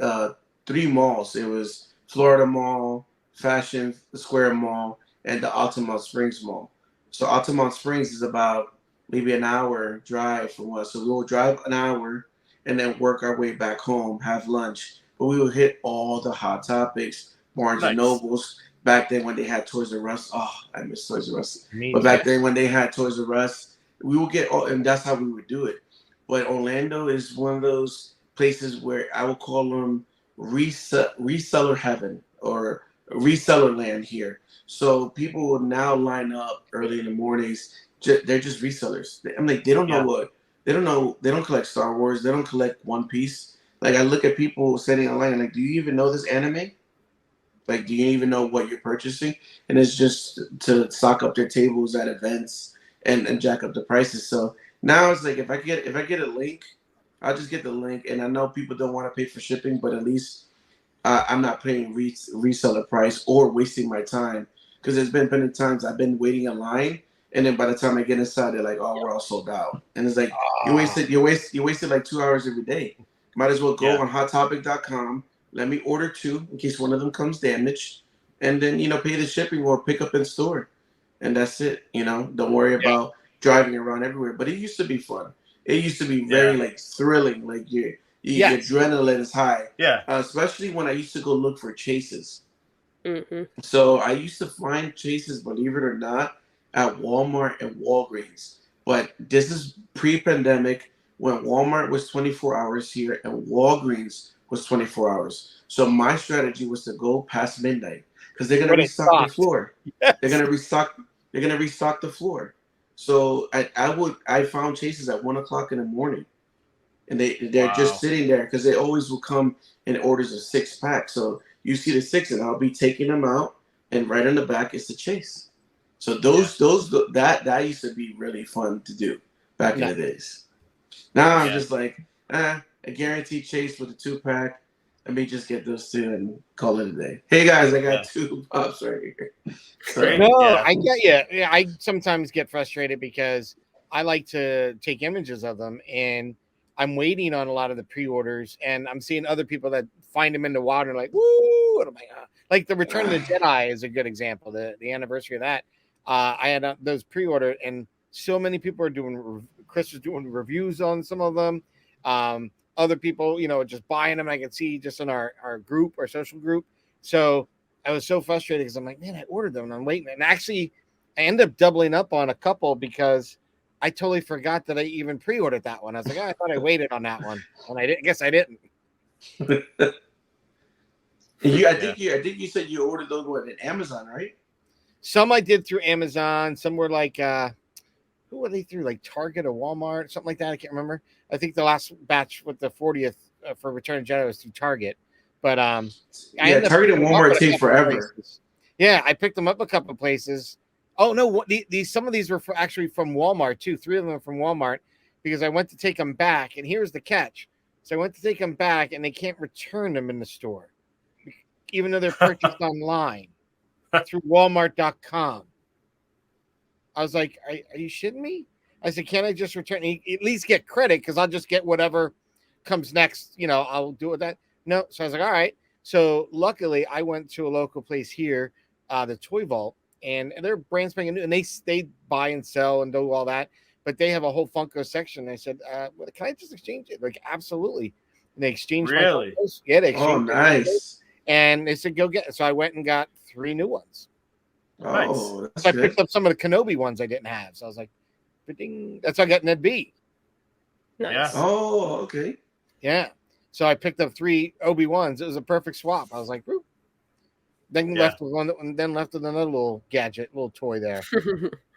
3 malls. It was Florida Mall, Fashion Square Mall, and the Altamont Springs Mall. So Altamont Springs is about maybe an hour drive from us. So we will drive an hour and then work our way back home, have lunch. But we will hit all the hot topics, Barnes and Nobles. Back then when they had Toys R Us, oh, I miss Toys R Us. But back then when they had Toys R Us, we will get all, and that's how we would do it. But Orlando is one of those places where I would call them reseller heaven or reseller land here. So people will now line up early in the mornings. They're just resellers. I'm like, they don't know what they don't know. They don't collect Star Wars. They don't collect One Piece. Like I look at people sitting online, like, do you even know this anime? Like, do you even know what you're purchasing? And it's just to stock up their tables at events and jack up the prices. So now it's like if I get a link, I'll just get the link. And I know people don't want to pay for shipping, but at least I'm not paying reseller price or wasting my time, because there's been plenty of times I've been waiting in line, and then by the time I get inside, they're like, "Oh, we're all sold out," and it's like you wasted like 2 hours every day. Might as well go on HotTopic.com. Let me order two in case one of them comes damaged, and then pay the shipping or pick up in store, and that's it. Don't worry about driving around everywhere. But it used to be fun. It used to be very like thrilling. Like your adrenaline is high. Yeah. Especially when I used to go look for chases. Mm-hmm. So I used to find chases, believe it or not, at Walmart and Walgreens. But this is pre-pandemic when Walmart was 24 hours here and Walgreens was 24 hours. So my strategy was to go past midnight because they're gonna restock the floor. Yes. They're gonna restock the floor. So I found chases at 1 o'clock in the morning, and they're just sitting there because they always will come in orders of 6-pack. So you see the 6, and I'll be taking them out, and right on the back is the chase. So that used to be really fun to do back in the days. Now I'm just like, a guaranteed chase with a 2-pack. Let me just get those two and call it a day. Hey guys, I got 2 pops right here. So, I get you. Yeah, I sometimes get frustrated because I like to take images of them, and I'm waiting on a lot of the pre-orders, and I'm seeing other people that find them in the water and like, woo! What am I? Like the Return of the Jedi is a good example. The anniversary of that, I had those pre-ordered, and so many people are doing. Chris was doing reviews on some of them. Other people, just buying them. I can see just in our group, our social group. So I was so frustrated because I'm like, man, I ordered them and I'm waiting. And actually, I ended up doubling up on a couple because I totally forgot that I even pre-ordered that one. I was like, I thought I waited on that one, and I guess I didn't. I think you said you ordered those at Amazon, right? Some I did through Amazon. Some were like, who were they through? Like Target or Walmart, something like that. I can't remember. I think the last batch with the 40th for Return of Jedi was through Target. But Target and Walmart take forever. Places. Yeah, I picked them up a couple of places. Oh no, some of these were actually from Walmart too. 3 of them are from Walmart because I went to take them back, and here's the catch. So I went to take them back, and they can't return them in the store, even though they're purchased online through Walmart.com. I was like, are you shitting me? I said, can't I just return? At least get credit because I'll just get whatever comes next. I'll do with that. No. So I was like, all right. So luckily, I went to a local place here, the Toy Vault, and they're brand spanking new, and they buy and sell and do all that. But they have a whole Funko section. And I said, can I just exchange it? Like, absolutely. And they exchanged my Funkos. Yeah, they exchanged. Oh, nice. And they said, go get it. So I went and got 3 new ones. Oh, nice. So I picked up some of the Kenobi ones I didn't have. So I was like, ding. That's how I got Ned B. Nice. Yeah. Oh, okay. Yeah. So I picked up 3 Obi-Wans. It was a perfect swap. I was like, whoop. Then left with one, and then left with another little gadget, little toy there.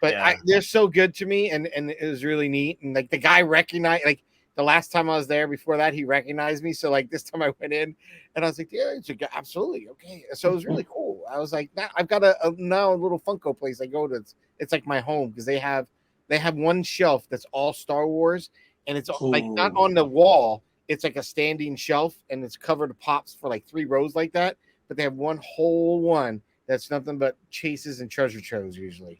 But they're so good to me, and it was really neat. And like the guy recognized, like the last time I was there before that, he recognized me. So like this time I went in, and I was like, yeah, absolutely okay. So it was really cool. I was like, now I've got a little Funko place I go to. It's like my home because they have one shelf that's all Star Wars, and it's like not on the wall. It's like a standing shelf, and it's covered with pops for like 3 rows like that. But they have one whole one that's nothing but chases and treasure troves usually.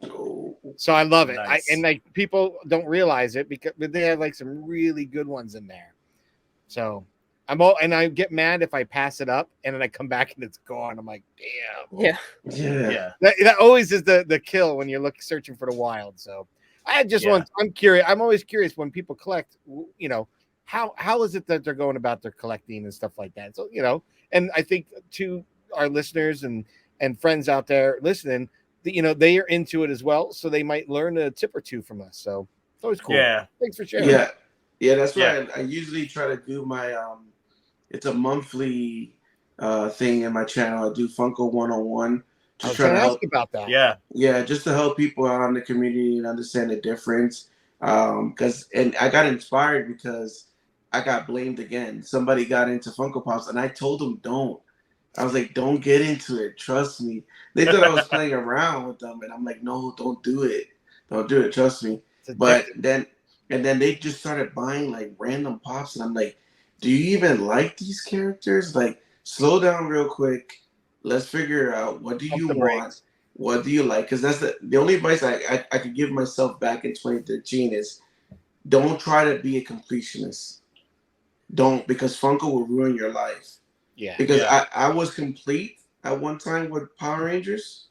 So I love it. Nice. And like people don't realize it but they have like some really good ones in there. So and I get mad if I pass it up and then I come back and it's gone. I'm like, damn. Yeah. That always is the kill when you're searching for the wild. So I just want. I'm curious. I'm always curious when people collect. You know, how is it that they're going about their collecting and stuff like that? So and I think to our listeners and friends out there listening, that they are into it as well, so they might learn a tip or two from us. So it's always cool. Yeah. Thanks for sharing. Yeah. That's why I usually try to do my it's a monthly thing in my channel. I do Funko 101. Just trying to help about that. Yeah, just to help people out in the community and understand the difference. And I got inspired because I got blamed again. Somebody got into Funko Pops, and I told them don't. I was like, don't get into it. Trust me. They thought I was playing around with them, and I'm like, no, don't do it. Don't do it. Trust me. But then they just started buying like random pops, and I'm like, do you even like these characters? Like, slow down real quick. Let's figure out, what do you want? What do you like? Because that's the only advice I could give myself back in 2013 is don't try to be a completionist. Don't, because Funko will ruin your life. Yeah. Because I was complete at one time with Power Rangers,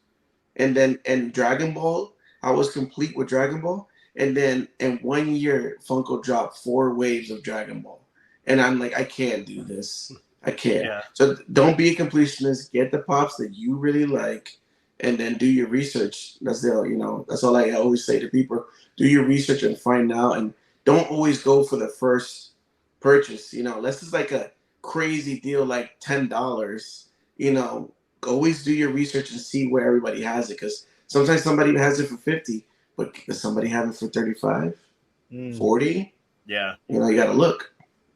and Dragon Ball. I was complete with Dragon Ball. And then in 1 year, Funko dropped 4 waves of Dragon Ball. And I'm like, I can't do this. I can't. Yeah. So don't be a completionist. Get the pops that you really like, and then do your research. That's that's all I always say to people. Do your research and find out, and don't always go for the first purchase. Unless it's like a crazy deal like $10. Always do your research and see where everybody has it, because sometimes somebody has it for 50, but does somebody have it for 35, 40? Yeah. You got to look.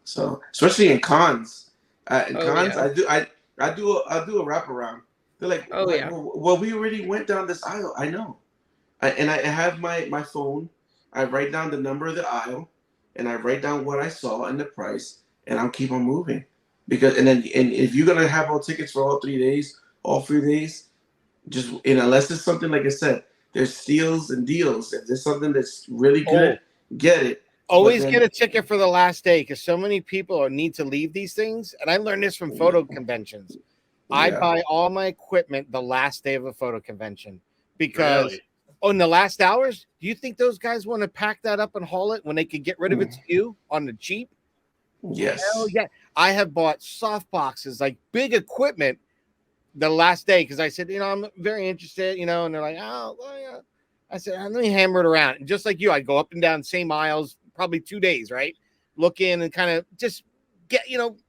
So especially in cons, I do a wraparound. They're like, well, we already went down this aisle. I know, and I have my phone. I write down the number of the aisle, and I write down what I saw and the price, and I'll keep on moving. And if you're gonna have all tickets for all 3 days, all 3 days, just unless it's something like I said, there's steals and deals. If there's something that's really good, get it. Always get a ticket for the last day, because so many people need to leave these things. And I learned this from photo conventions. I buy all my equipment the last day of a photo convention, because in the last hours, do you think those guys want to pack that up and haul it when they could get rid of it to you on the cheap? Yes. Hell yeah. I have bought soft boxes, like big equipment, the last day, because I said, I'm very interested, and they're like, oh, well, yeah. I said, let me hammer it around. And just like you, I go up and down same aisles, probably 2 days, right? Look in and kind of just get,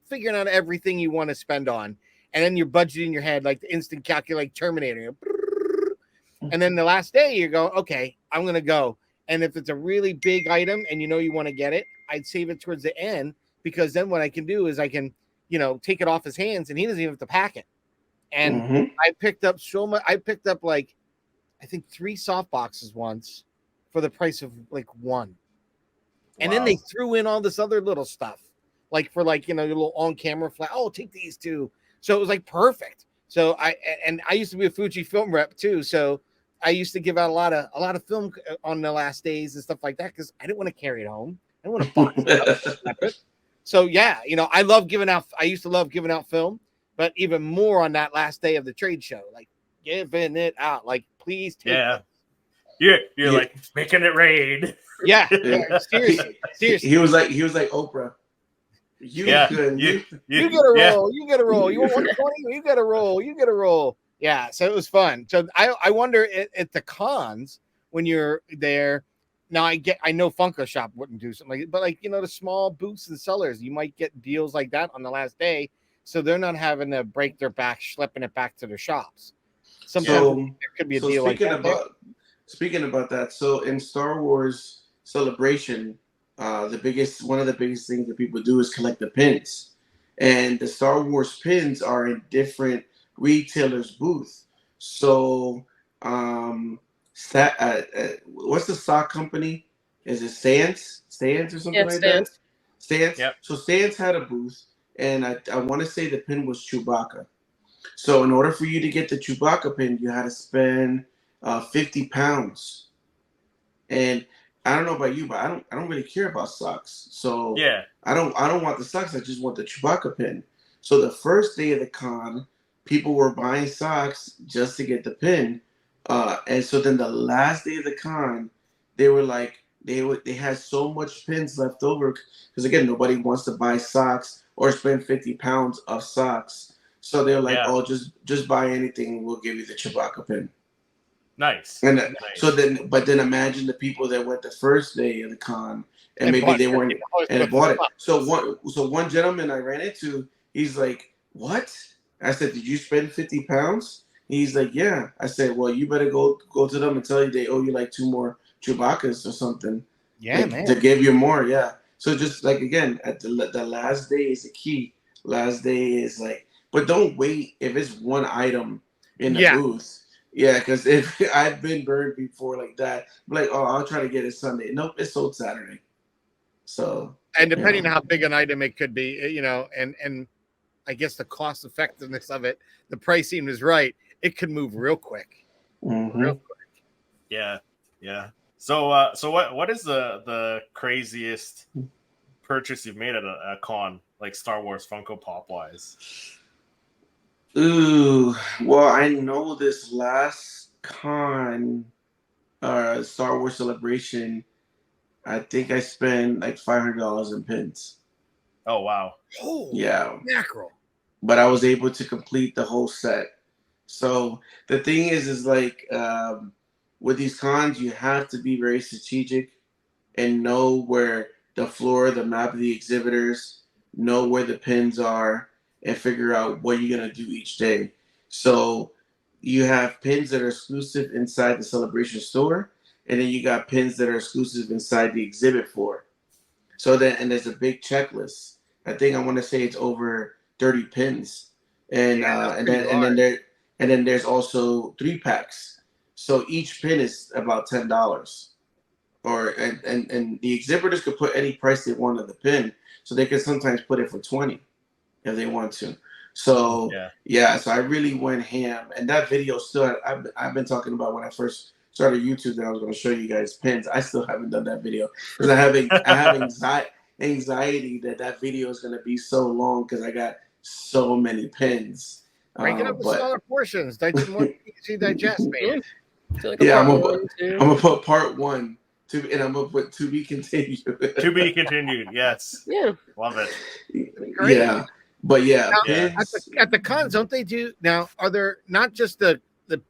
figuring out everything you want to spend on. And then you're budgeting in your head, like the instant calculate Terminator. And then the last day you go, okay, I'm going to go. And if it's a really big item and you want to get it, I'd save it towards the end, because then what I can do is I can, take it off his hands and he doesn't even have to pack it. And I picked up so much. I picked up like, I think 3 soft boxes once for the price of like 1. And then they threw in all this other little stuff, like for your little on camera flat. Oh, take these 2. So it was like perfect. So I used to be a Fuji film rep too. So I used to give out a lot of film on the last days and stuff like that, because I didn't want to carry it home. I didn't want to box it. So yeah, I love giving out. I used to love giving out film, but even more on that last day of the trade show, like giving it out. Like, please take it. You're like making it rain. Yeah. Seriously. He was like Oprah. You get a roll. You get a roll. You want 120? You get a roll. You get a roll. Yeah. So it was fun. So I wonder at the cons when you're there. Now I know Funko Shop wouldn't do something like it, but the small booths and sellers, you might get deals like that on the last day, so they're not having to break their back schlepping it back to their shops. Sometimes there could be a deal like that. Speaking about that, so in Star Wars Celebration, one of the biggest things that people do is collect the pins, and the Star Wars pins are in different retailers' booth. So, what's the sock company? Is it Stance or something like that? Stance. Yep. So Stance had a booth, and I want to say the pin was Chewbacca. So in order for you to get the Chewbacca pin, you had to spend 50 pounds. And I don't know about you, but I don't really care about socks. So yeah, I don't want the socks. I just want the Chewbacca pin. So the first day of the con, people were buying socks just to get the pin. And so then the last day of the con, they were like they had so much pins left over because again nobody wants to buy socks or spend 50 pounds of socks. So they're like, yeah. oh, just buy anything, we'll give you the Chewbacca pin. Nice. And Nice. so then imagine the people that went the first day of the con and maybe bought they weren't $50 and worth of bought it. socks. So one gentleman I ran into, he's like, "What?" I said, "Did you spend 50 pounds?" He's like, "Yeah." I said, "Well, you better go to them and tell you they owe you like 2 more Chewbaccas or something. Yeah, man. To give you more, yeah." So just like again, at the last day is the key. Last day is like, but don't wait if it's one item in the booth. Yeah, because if I've been burned before like that, I'm like, oh, I'll try to get it Sunday. Nope, it's sold Saturday. So and depending on how big an item it could be, and I guess the cost effectiveness of it, the pricing is right. It could move real quick. Mm-hmm. Real quick. Yeah, yeah. So what is the craziest purchase you've made at a con, like Star Wars Funko Pop wise? Ooh, well, I know this last con, Star Wars Celebration, I think I spent like $500 in pins. Oh wow! Oh yeah, mackerel! But I was able to complete the whole set. So the thing is like with these cons, you have to be very strategic and know where the floor, the map of the exhibitors, know where the pins are, and figure out what you're gonna do each day. So you have pins that are exclusive inside the celebration store, and then you got pins that are exclusive inside the exhibit floor. So then, and there's a big checklist. I think I want to say it's over 30 pins, and and then there's also 3 packs. So each pin is about $10. Or and the exhibitors could put any price they want on the pin, so they could sometimes put it for 20 if they want to. So so I really went ham, and that video still I've been talking about when I first started YouTube that I was going to show you guys pins. I still haven't done that video because I have anxiety that video is going to be so long because I got so many pins. Break it up in smaller portions. More easy to digest, man. Like I'm gonna put part 1. And I'm gonna put to be continued. To be continued. Yes. Yeah. Love it. Great. Yeah. But yeah, now, at the cons, don't they do now? Are there not just the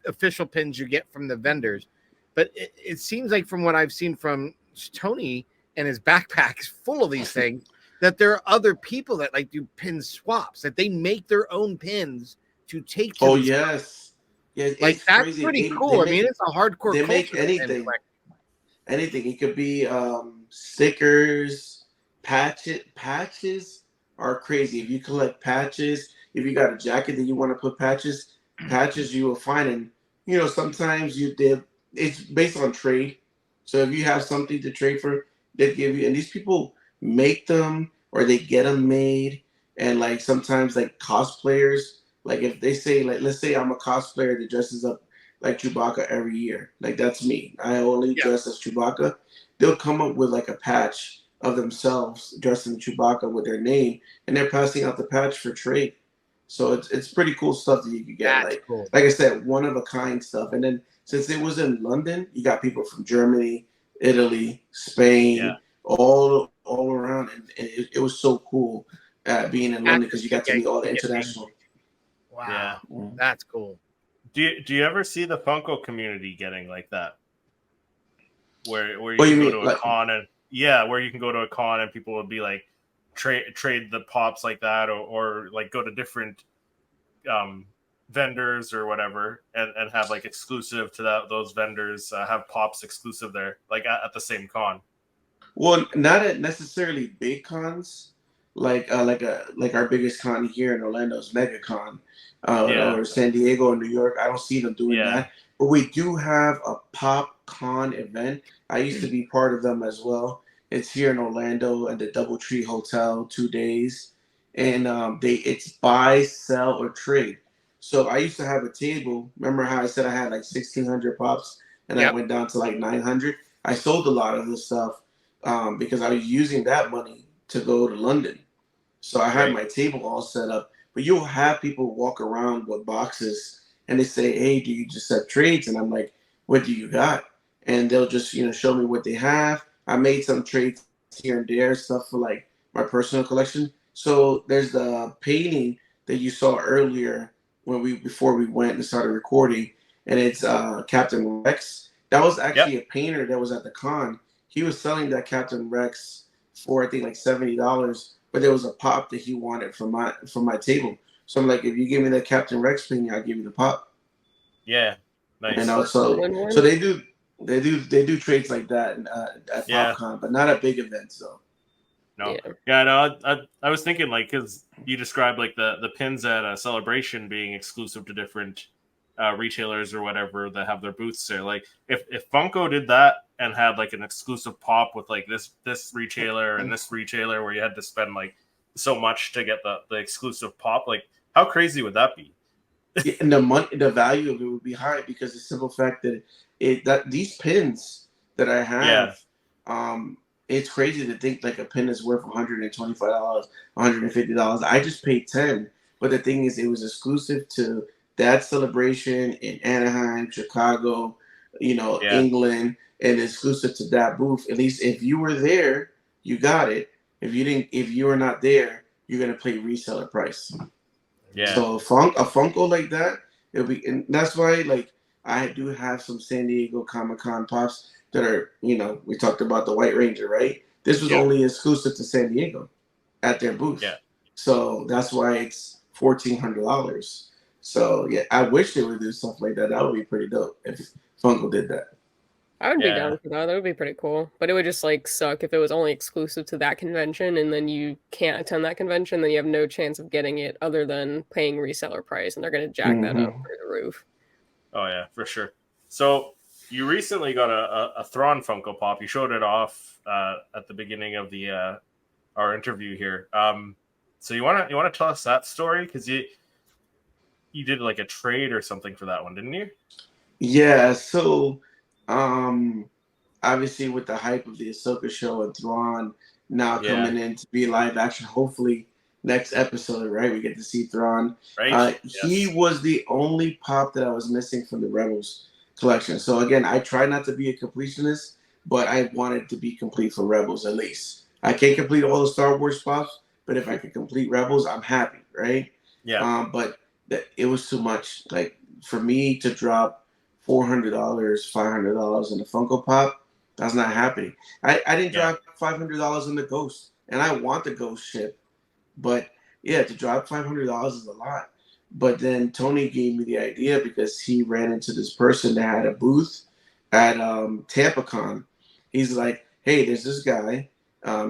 official pins you get from the vendors, but it seems like from what I've seen from Tony and his backpacks full of these things, that there are other people that like do pin swaps, that they make their own pins to take to these yes. Yeah, like that's crazy. Pretty cool. I mean, it's a hardcore. They make anything. Anything. It could be stickers, patches are crazy. If you collect patches, if you got a jacket that you want to put patches you will find. And sometimes it's based on trade. So if you have something to trade for, they give you. And these people make them or they get them made. And like sometimes like cosplayers, like if they say like let's say I'm a cosplayer that dresses up like Chewbacca every year. Like that's me. I only dress as Chewbacca. They'll come up with like a patch of themselves dressed in Chewbacca with their name, and they're passing out the patch for trade. So it's pretty cool stuff that you can get. That's cool. Like I said, one of a kind stuff. And then since it was in London, you got people from Germany, Italy, Spain, all around, and it was so cool being in London because you got to meet all the international. Wow, that's cool. Do you ever see the Funko community getting like that? Where you can go to a con and where you can go to a con and people would be like trade the pops like that or like go to different vendors or whatever and have like exclusive to those vendors have pops exclusive there like at the same con. Well, not at necessarily big cons like our biggest con here in Orlando is MegaCon. Or San Diego or New York. I don't see them doing that. But we do have a Pop Con event. I used to be part of them as well. It's here in Orlando at the DoubleTree Hotel, 2 days. And it's buy, sell, or trade. So I used to have a table. Remember how I said I had like 1,600 pops and I went down to like 900? I sold a lot of this stuff because I was using that money to go to London. So I had my table all set up. But you'll have people walk around with boxes and they say, "Hey, do you just have trades?" And I'm like, "What do you got?" And they'll just, show me what they have. I made some trades here and there, stuff for like my personal collection. So there's the painting that you saw earlier before we went and started recording, and it's Captain Rex. That was actually a painter that was at the con. He was selling that Captain Rex for I think like $70, but there was a pop that he wanted from my table. So I'm like, if you give me that Captain Rex painting, I'll give you the pop. Yeah, nice. So they do trades like that at PopCon, but not at big events though. No, no. I was thinking like because you described like the pins at a Celebration being exclusive to different retailers or whatever that have their booths there. Like if Funko did that and had like an exclusive pop with like this retailer and this retailer where you had to spend like so much to get the exclusive pop, like how crazy would that be? And the value of it would be high because the simple fact that these pins that I have, it's crazy to think like a pin is worth $125, $150. I just paid $10, but the thing is, it was exclusive to that celebration in Anaheim, Chicago, England, and exclusive to that booth. At least if you were there, you got it. If you were not there, you're gonna pay reseller price. Yeah. So a Funko like that, it'll be, and that's why like I do have some San Diego Comic-Con pops that are, we talked about the White Ranger, right? This was only exclusive to San Diego at their booth. Yeah. So that's why it's $1,400. So yeah, I wish they would do stuff like that. That would be pretty dope if Funko did that. I would be down for that. That would be pretty cool. But it would just like suck if it was only exclusive to that convention and then you can't attend that convention, then you have no chance of getting it other than paying reseller price, and they're going to jack that up through the roof. Oh yeah, for sure. So you recently got a Thrawn Funko Pop. You showed it off at the beginning of the our interview here. So you want to tell us that story because you did like a trade or something for that one, didn't you? Yeah. So obviously with the hype of the Ahsoka show and Thrawn now coming in to be live action, hopefully next episode, right? We get to see Thrawn. Right. He was the only pop that I was missing from the Rebels collection. So again, I try not to be a completionist, but I wanted to be complete for Rebels at least. I can't complete all the Star Wars pops, but if I could complete Rebels, I'm happy, right? Yeah. But it was too much. Like for me to drop $400, $500 in a Funko Pop, that's not happening. I didn't drop $500 in the Ghost, and I want the Ghost ship, but yeah, to drop $500 is a lot. But then Tony gave me the idea because he ran into this person that had a booth at TampaCon. He's like, "Hey, there's this guy.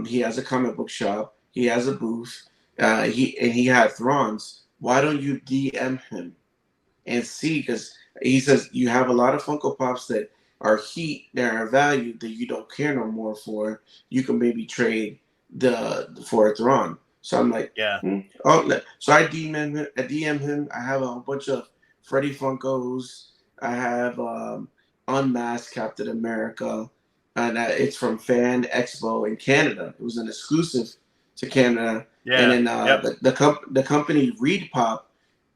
He has a comic book shop. He has a booth. He had Thrawns. Why don't you DM him and see?" Because he says you have a lot of Funko Pops that are heat, that are valued that you don't care no more for. You can maybe trade for a Thrawn. So I'm like, Oh, so I DM him. I have a bunch of Freddy Funkos. I have Unmasked Captain America, and it's from Fan Expo in Canada. It was an exclusive to Canada. Yeah. And then the company Reed Pop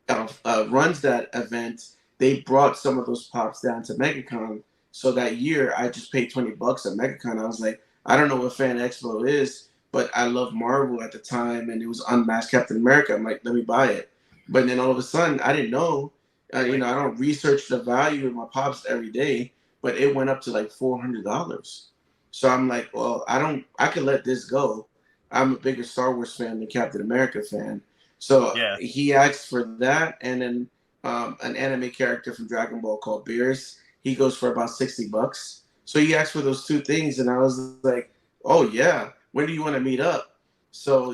runs that event. They brought some of those pops down to MegaCon. So that year, I just paid $20 at MegaCon. I was like, I don't know what Fan Expo is, but I loved Marvel at the time, and it was Unmasked Captain America. I'm like, let me buy it. But then all of a sudden, I didn't know. I don't research the value of my pops every day, but it went up to like $400. So I'm like, well, I could let this go. I'm a bigger Star Wars fan than Captain America fan. So he asked for that, and then an anime character from Dragon Ball called Beerus. He goes for about $60. So he asked for those two things, and I was like, oh yeah, when do you want to meet up? So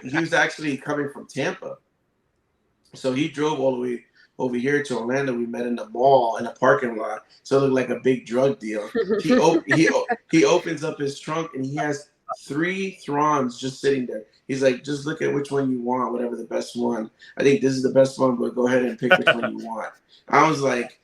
he was actually coming from Tampa. So he drove all the way over here to Orlando. We met in the mall in a parking lot. So it looked like a big drug deal. He opens up his trunk and he has 3 Thrawns just sitting there. He's like, just look at which one you want, whatever the best one. I think this is the best one, but go ahead and pick which one you want. I was like,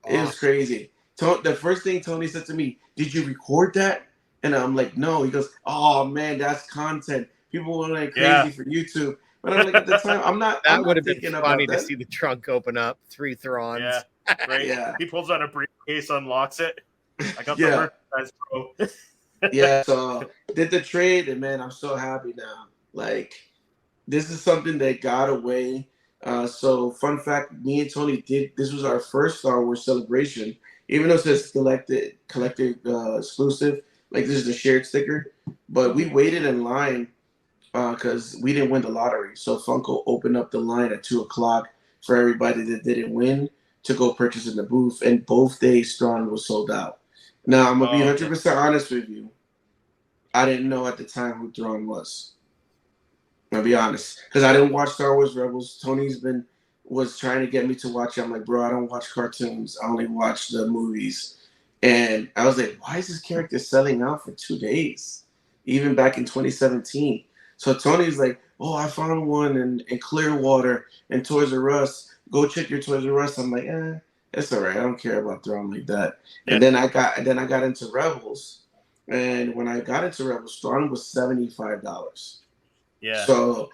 it was crazy. The first thing Tony said to me, "Did you record that?" And I'm like, "No." He goes, "Oh man, that's content. People went like crazy for YouTube." But I'm like, at the time, I'm not. That I'm would not have been thinking funny about to that. see the trunk open up, 3 Thrawns. Yeah, right. Yeah. He pulls out a briefcase, unlocks it. I got the Yeah. merchandise, bro. Yeah. So did the trade, and man, I'm so happy now. Like, this is something that got away. So fun fact, me and Tony did. This was our first Star Wars celebration, even though it says collected exclusive. Like, this is a shared sticker, but we waited in line because we didn't win the lottery. So Funko opened up the line at 2 o'clock for everybody that didn't win to go purchase in the booth, and both days Strawn was sold out. Now I'm gonna be 100% honest with you. I didn't know at the time who Thrawn was. I'll be honest, because I didn't watch Star Wars Rebels. Tony's was trying to get me to watch it. I'm like, bro, I don't watch cartoons. I only watch the movies. And I was like, why is this character selling out for 2 days? Even back in 2017. So Tony's like, oh, I found one in Clearwater and Toys R Us. Go check your Toys R Us. I'm like, it's all right. I don't care about Thrawn like that. Yeah. And then I got into Rebels. And when I got into Rebels, Thrawn was $75. Yeah. So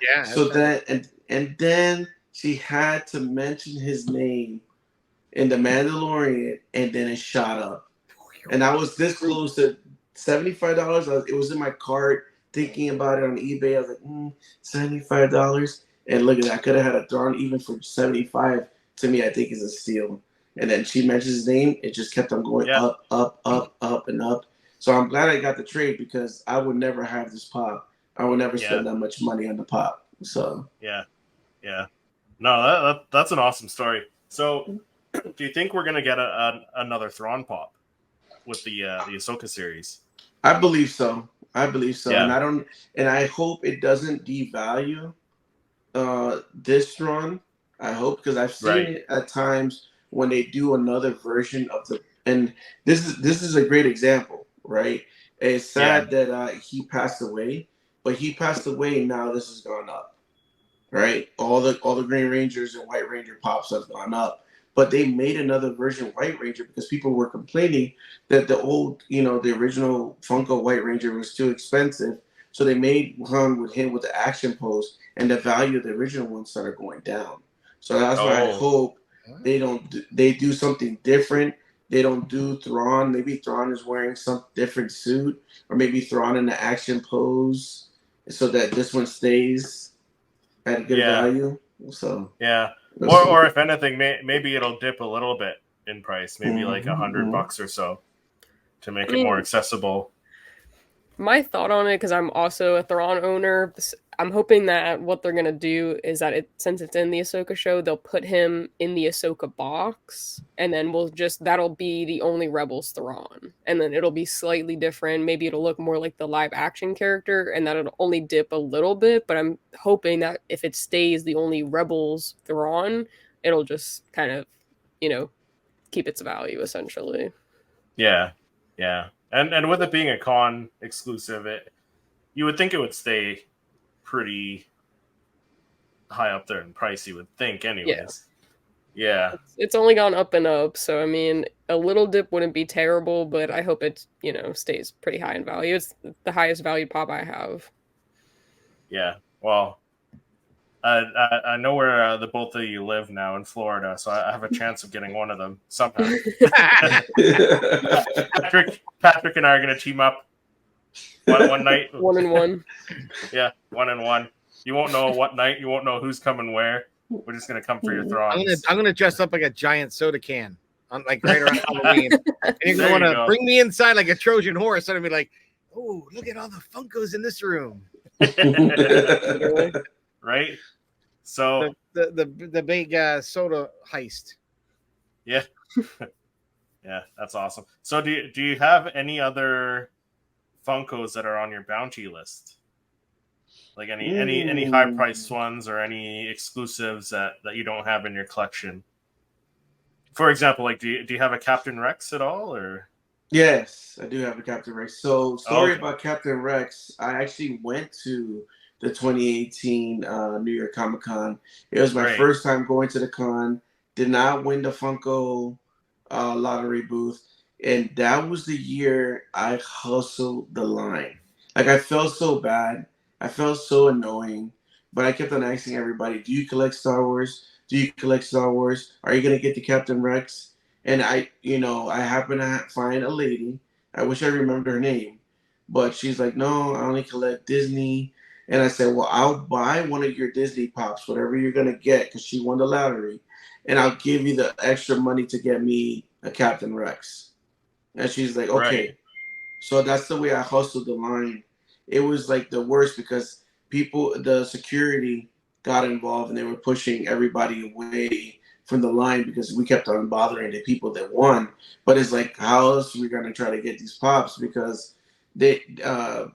then and then she had to mention his name in The Mandalorian, and then it shot up. And I was this close to $75. It was in my cart, thinking about it on eBay. I was like, $75. And look at that. I could have had a Thrawn even for 75. To me, I think is a steal. And then she mentions his name. It just kept on going up, up, up, up, and up. So I'm glad I got the trade because I would never have this pop. I would never spend that much money on the pop. So yeah. No, that's an awesome story. So, do you think we're gonna get another Thrawn pop with the Ahsoka series? I believe so. Yeah. And I hope it doesn't devalue this Thrawn. I hope, because I've seen it at times when they do another version of and this is a great example, right? It's sad that he passed away. But he passed away. Now this has gone up, right? All the Green Rangers and White Ranger pops have gone up. But they made another version of White Ranger because people were complaining that the old, the original Funko White Ranger was too expensive. So they made one with him with the action pose, and the value of the original one started going down. So that's why I hope they do something different. They don't do Thrawn. Maybe Thrawn is wearing some different suit, or maybe Thrawn in the action pose, so that this one stays at a good value. So or if anything, maybe it'll dip a little bit in price, maybe like $100 or so, to make it more accessible. My thought on it, because I'm also a Thrawn owner, I'm hoping that what they're gonna do is that since it's in the Ahsoka show, they'll put him in the Ahsoka box, and then that'll be the only Rebels Thrawn, and then it'll be slightly different. Maybe it'll look more like the live action character, and that it'll only dip a little bit. But I'm hoping that if it stays the only Rebels Thrawn, it'll just kind of, keep its value essentially. Yeah. And with it being a con exclusive, you would think it would stay pretty high up there in price, you would think, anyways. Yeah. It's only gone up and up, so I mean, a little dip wouldn't be terrible, but I hope it, stays pretty high in value. It's the highest valued pop I have. Yeah. Well, I know where the both of you live now in Florida, so I have a chance of getting one of them somehow. Patrick and I are going to team up one night. 1-1. Yeah, 1-1. You won't know what night. You won't know who's coming where. We're just going to come for your Thrawns. I'm gonna dress up like a giant soda can, like right around Halloween. And you're going to want to bring me inside like a Trojan horse and be like, oh, look at all the Funkos in this room. Right? So the big soda heist. Yeah. Yeah, that's awesome. So do you have any other Funkos that are on your bounty list? Like any high priced ones or any exclusives that you don't have in your collection? For example, like do you have a Captain Rex at all, or? Yes, I do have a Captain Rex. So about Captain Rex, I actually went to the 2018 New York Comic Con. It was my first time going to the con. Did not win the Funko lottery booth, and that was the year I hustled the line. Like I felt so bad, I felt so annoying, but I kept on asking everybody, "Do you collect Star Wars? Do you collect Star Wars? Are you gonna get the Captain Rex?" And I happened to find a lady. I wish I remembered her name, but she's like, "No, I only collect Disney." And I said, "Well, I'll buy one of your Disney pops, whatever you're gonna get, because she won the lottery, and I'll give you the extra money to get me a Captain Rex." And she's like, Right. "Okay." So that's the way I hustled the line. It was like the worst because the security got involved and they were pushing everybody away from the line because we kept on bothering the people that won. But it's like, how else are we going to try to get these pops? Because by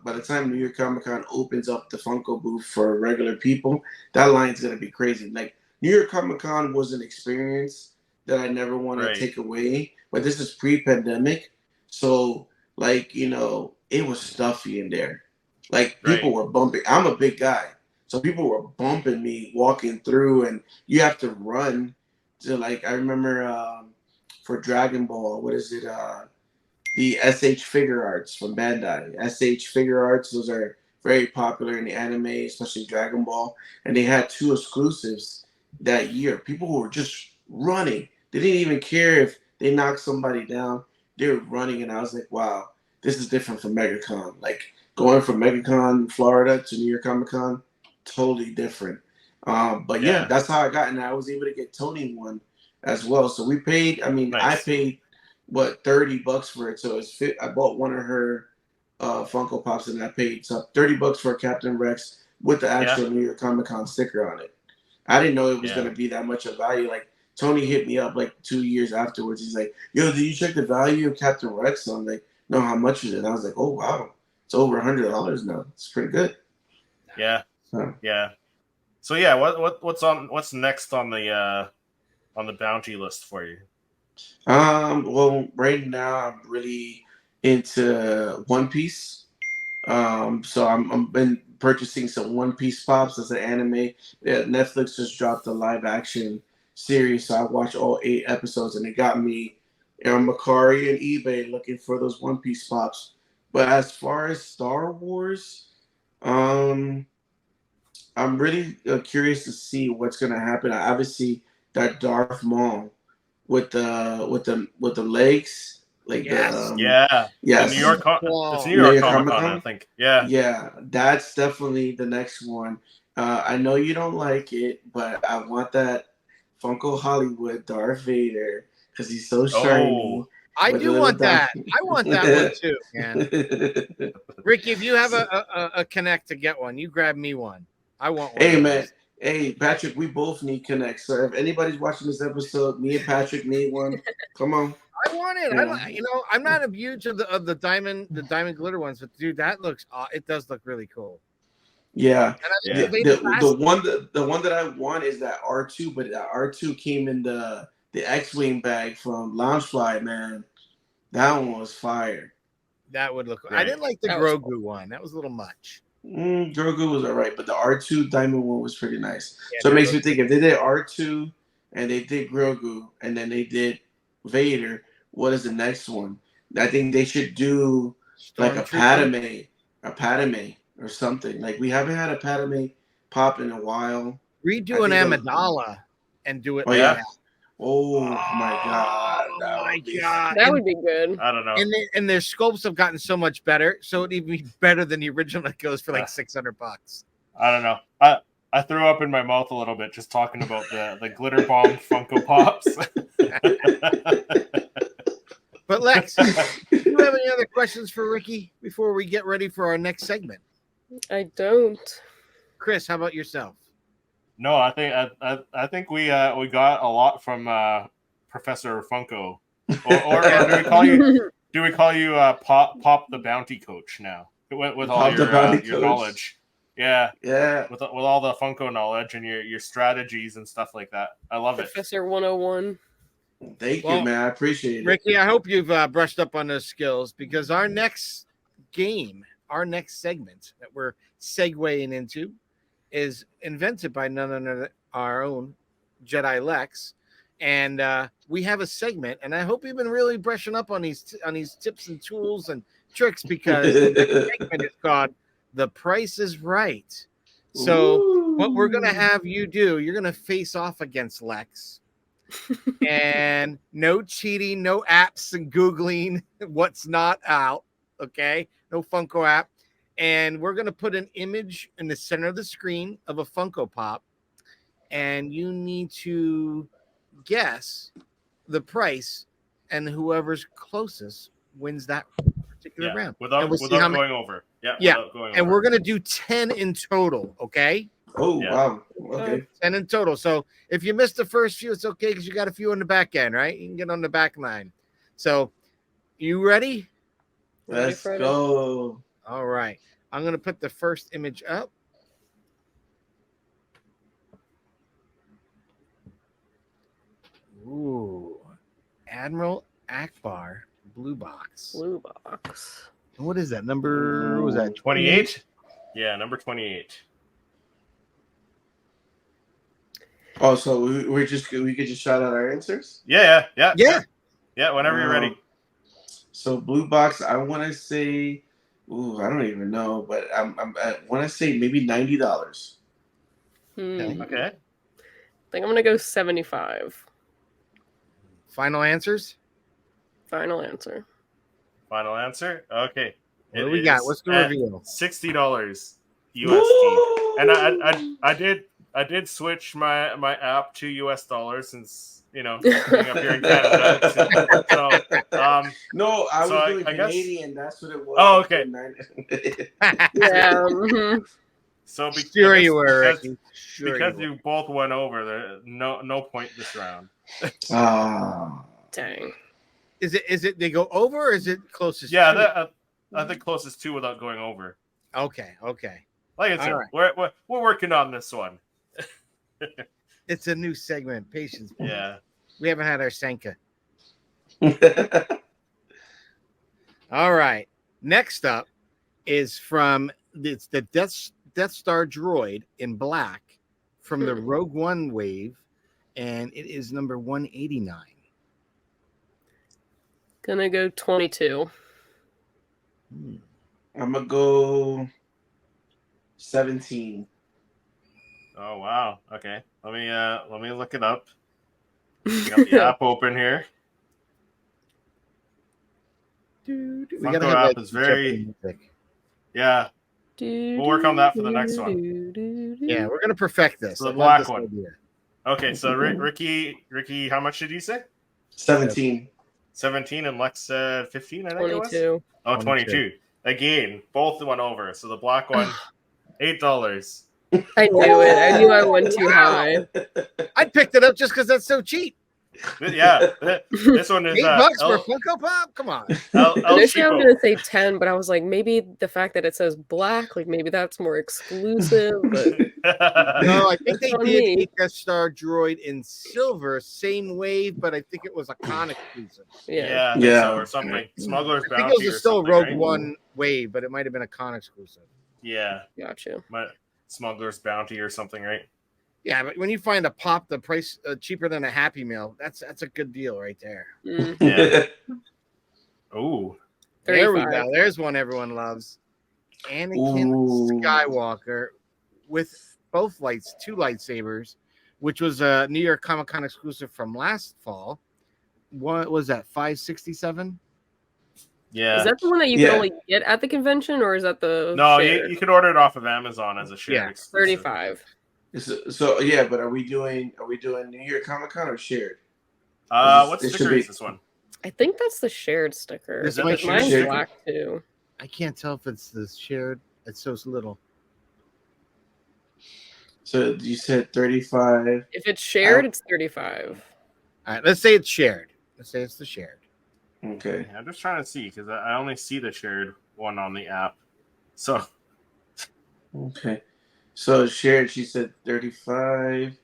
the time New York Comic Con opens up the Funko booth for regular people, that line's going to be crazy. Like New York Comic Con was an experience that I never want to take away, but this is pre-pandemic, so like, it was stuffy in there. Like people were bumping. I'm a big guy. So people were bumping me walking through, and you have to run to, like, I remember for Dragon Ball, what is it? The SH Figure Arts from Bandai. SH Figure Arts, those are very popular in the anime, especially Dragon Ball. And they had 2 exclusives that year. People were just running. They didn't even care if they knocked somebody down. They were running, and I was like, wow, this is different from MegaCon. Like going from MegaCon, Florida to New York Comic Con, totally different. But yeah, that's how I got, and I was able to get Tony one as well. So we paid. I mean, I paid what, $30 for it. So I bought one of her Funko Pops, and I paid $30 for Captain Rex with the actual New York Comic Con sticker on it. I didn't know it was gonna be that much of value. Like Tony hit me up like 2 years afterwards. He's like, "Yo, did you check the value of Captain Rex?" And I'm like, "No, how much is it?" And I was like, "Oh wow, it's over $100 now. It's pretty good." Yeah. Yeah. So yeah, what's next on the bounty list for you? Well, right now I'm really into One Piece. So I'm been purchasing some One Piece pops as an anime. Yeah, Netflix just dropped a live action series, so I watched all 8 episodes, and it got me on Macari and eBay looking for those One Piece pops. But as far as Star Wars, um, I'm really curious to see what's gonna happen. I obviously that Darth Maul with the legs, like yes. yes, the New York it's New York Comic Con, I think. Yeah, that's definitely the next one. I know you don't like it, but I want that Funko Hollywood Darth Vader because he's so shiny. I do want that. I want that one too, man. Ricky, if you have a connect to get one, you grab me one. I want one. Hey, man. Hey, Patrick, we both need connects. So if anybody's watching this episode, me and Patrick need one. Come on. I want it. Yeah. I'm not a huge of the diamond glitter ones, but dude, that looks it does look really cool. Yeah. The one that I want is that R2, but that R2 came in the X-Wing bag from Loungefly, man. That one was fire. That would look. I didn't like the Grogu one. That was a little much. Grogu was alright, but the R2 diamond one was pretty nice. Yeah, so it makes me think, if they did R2 and they did Grogu and then they did Vader, what is the next one? I think they should do like a Padme or something. Like we haven't had a Padme pop in a while. Redo an Amidala and do it. Oh yeah. Oh my god! That would be good. I don't know. And their sculpts have gotten so much better, so it'd be better than the original that goes for like $600. I don't know. I threw up in my mouth a little bit just talking about the glitter bomb Funko Pops. But Lex, do you have any other questions for Ricky before we get ready for our next segment? I don't. Chris, how about yourself? No, I think we got a lot from Professor Funko, or do we call you Pop the Bounty Coach now with all your knowledge? Yeah. With all the Funko knowledge and your strategies and stuff like that. I love Professor 101. Thank you, man. I appreciate it. Ricky, I hope you've brushed up on those skills, because our next segment that we're segueing into is invented by none other than our own Jedi Lex, and we have a segment, and I hope you've been really brushing up on these tips and tools and tricks, because the segment is called "The Price is Right." So what we're gonna have you do, you're gonna face off against Lex, and no cheating, no apps and googling what's not out. Okay, no Funko app, and we're gonna put an image in the center of the screen of a Funko Pop, and you need to guess the price, and whoever's closest wins that particular round. Without going over. Without going and over. we're gonna do 10 in total. Okay. Wow. Okay. 10 in total. So if you missed the first few, it's okay, because you got a few on the back end, right? You can get on the back line. So you ready? Let's go. All right. I'm gonna put the first image up. Ooh, Admiral Akbar blue box. Blue box. What is that number? What was that 28? Yeah, number 28. Oh, so we could just shout out our answers? Yeah. Whenever you're ready. So blue box, I want to say, I don't even know, but I want to say maybe $90. Okay. I think I'm gonna go 75. Final answers? Final answer. Final answer? Okay. What do we got? What's the reveal? $60 USD. And I did switch my app to US dollars, since being up here in Canada. So no, I was doing Canadian. That's what it was. Oh, okay. Yeah. So sure you were, because you both went over, there no point this round. Dang. Is it they go over, or is it closest? Yeah, I think closest to without going over. Okay. Like I said, we're working on this one. It's a new segment. Patience. Yeah. We haven't had our Senka. All right. Next up is from the Death Star droid in black from the Rogue One wave, and it is number 189. Gonna go 22. I'm gonna go 17. Oh wow. Okay. Let me look it up. I got the app open here. Funko app is very. Yeah. We'll work on that for the next one. Yeah, we're gonna perfect this. The black one. Idea. Okay, so Ricky, how much did you say? 17. 17, and Lex said 15, I think 22. it was? Oh, 22. Again, both went over. So the black one, $8. I knew it. I knew I went too high. I picked it up just because that's so cheap. Yeah, this one is $8 for a Funko Pop. Come on. Initially, I was gonna say 10, but I was like, maybe the fact that it says black, like maybe that's more exclusive. But no, I think they did a Death Star droid in silver, same wave, but I think it was a con exclusive. Yeah, so, or something. Smuggler's Bounty. I think it was still a Rogue One wave, but it might have been a con exclusive. Yeah, gotcha. Smuggler's Bounty or something, right? Yeah, but when you find a pop, the price cheaper than a Happy Meal, that's a good deal right there. Yeah. Oh, there we go. There's one everyone loves. Anakin Skywalker with two lightsabers, which was a New York Comic Con exclusive from last fall. What was that? $567. Yeah. Is that the one that you can only get at the convention, or is that the? No, you can order it off of Amazon as a shared exclusive. 35. So yeah, but are we doing New York Comic Con or shared? What sticker is this one? I think that's the shared sticker. Mine's black too. I can't tell if it's the shared. It's so little. So you said 35. If it's shared, it's 35. All right, let's say it's shared. Let's say it's the shared. Okay. Yeah, I'm just trying to see because I only see the shared one on the app. So. Okay. So shared, she said 35.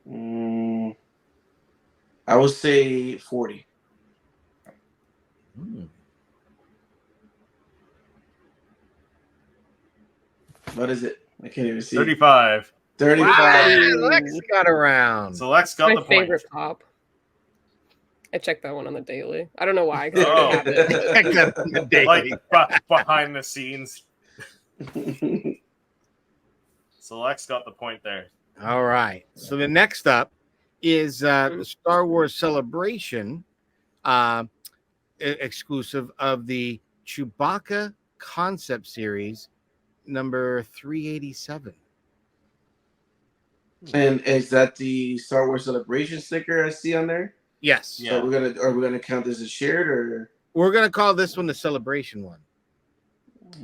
I would say 40. What is it? I can't even see. 35. $35. Wow, Lex got around. So Lex got my the favorite point. pop. I check that one on the daily. I don't know why. I already have it. Check that on the daily. Like behind the scenes. So Lex got the point there. All right. So the next up is the Star Wars Celebration exclusive of the Chewbacca concept series number 387. And is that the Star Wars Celebration sticker I see on there? Yes. Yeah. So are we gonna count this as shared, or we're gonna call this one the Celebration one?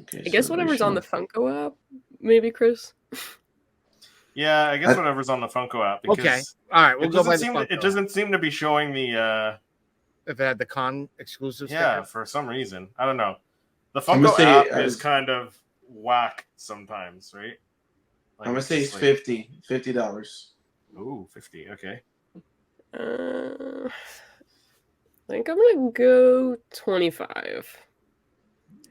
Okay, I guess whatever's on the Funko app, maybe, Chris. Yeah, I guess whatever's on the Funko app. Because okay. All right, we'll go by the Funko It doesn't seem to be showing the if it had the con exclusive sticker. Yeah, for some reason. I don't know. The Funko app is kind of whack sometimes, right? Like, I'm gonna say it's like $50. Ooh, 50. Okay. I think I'm gonna go 25. I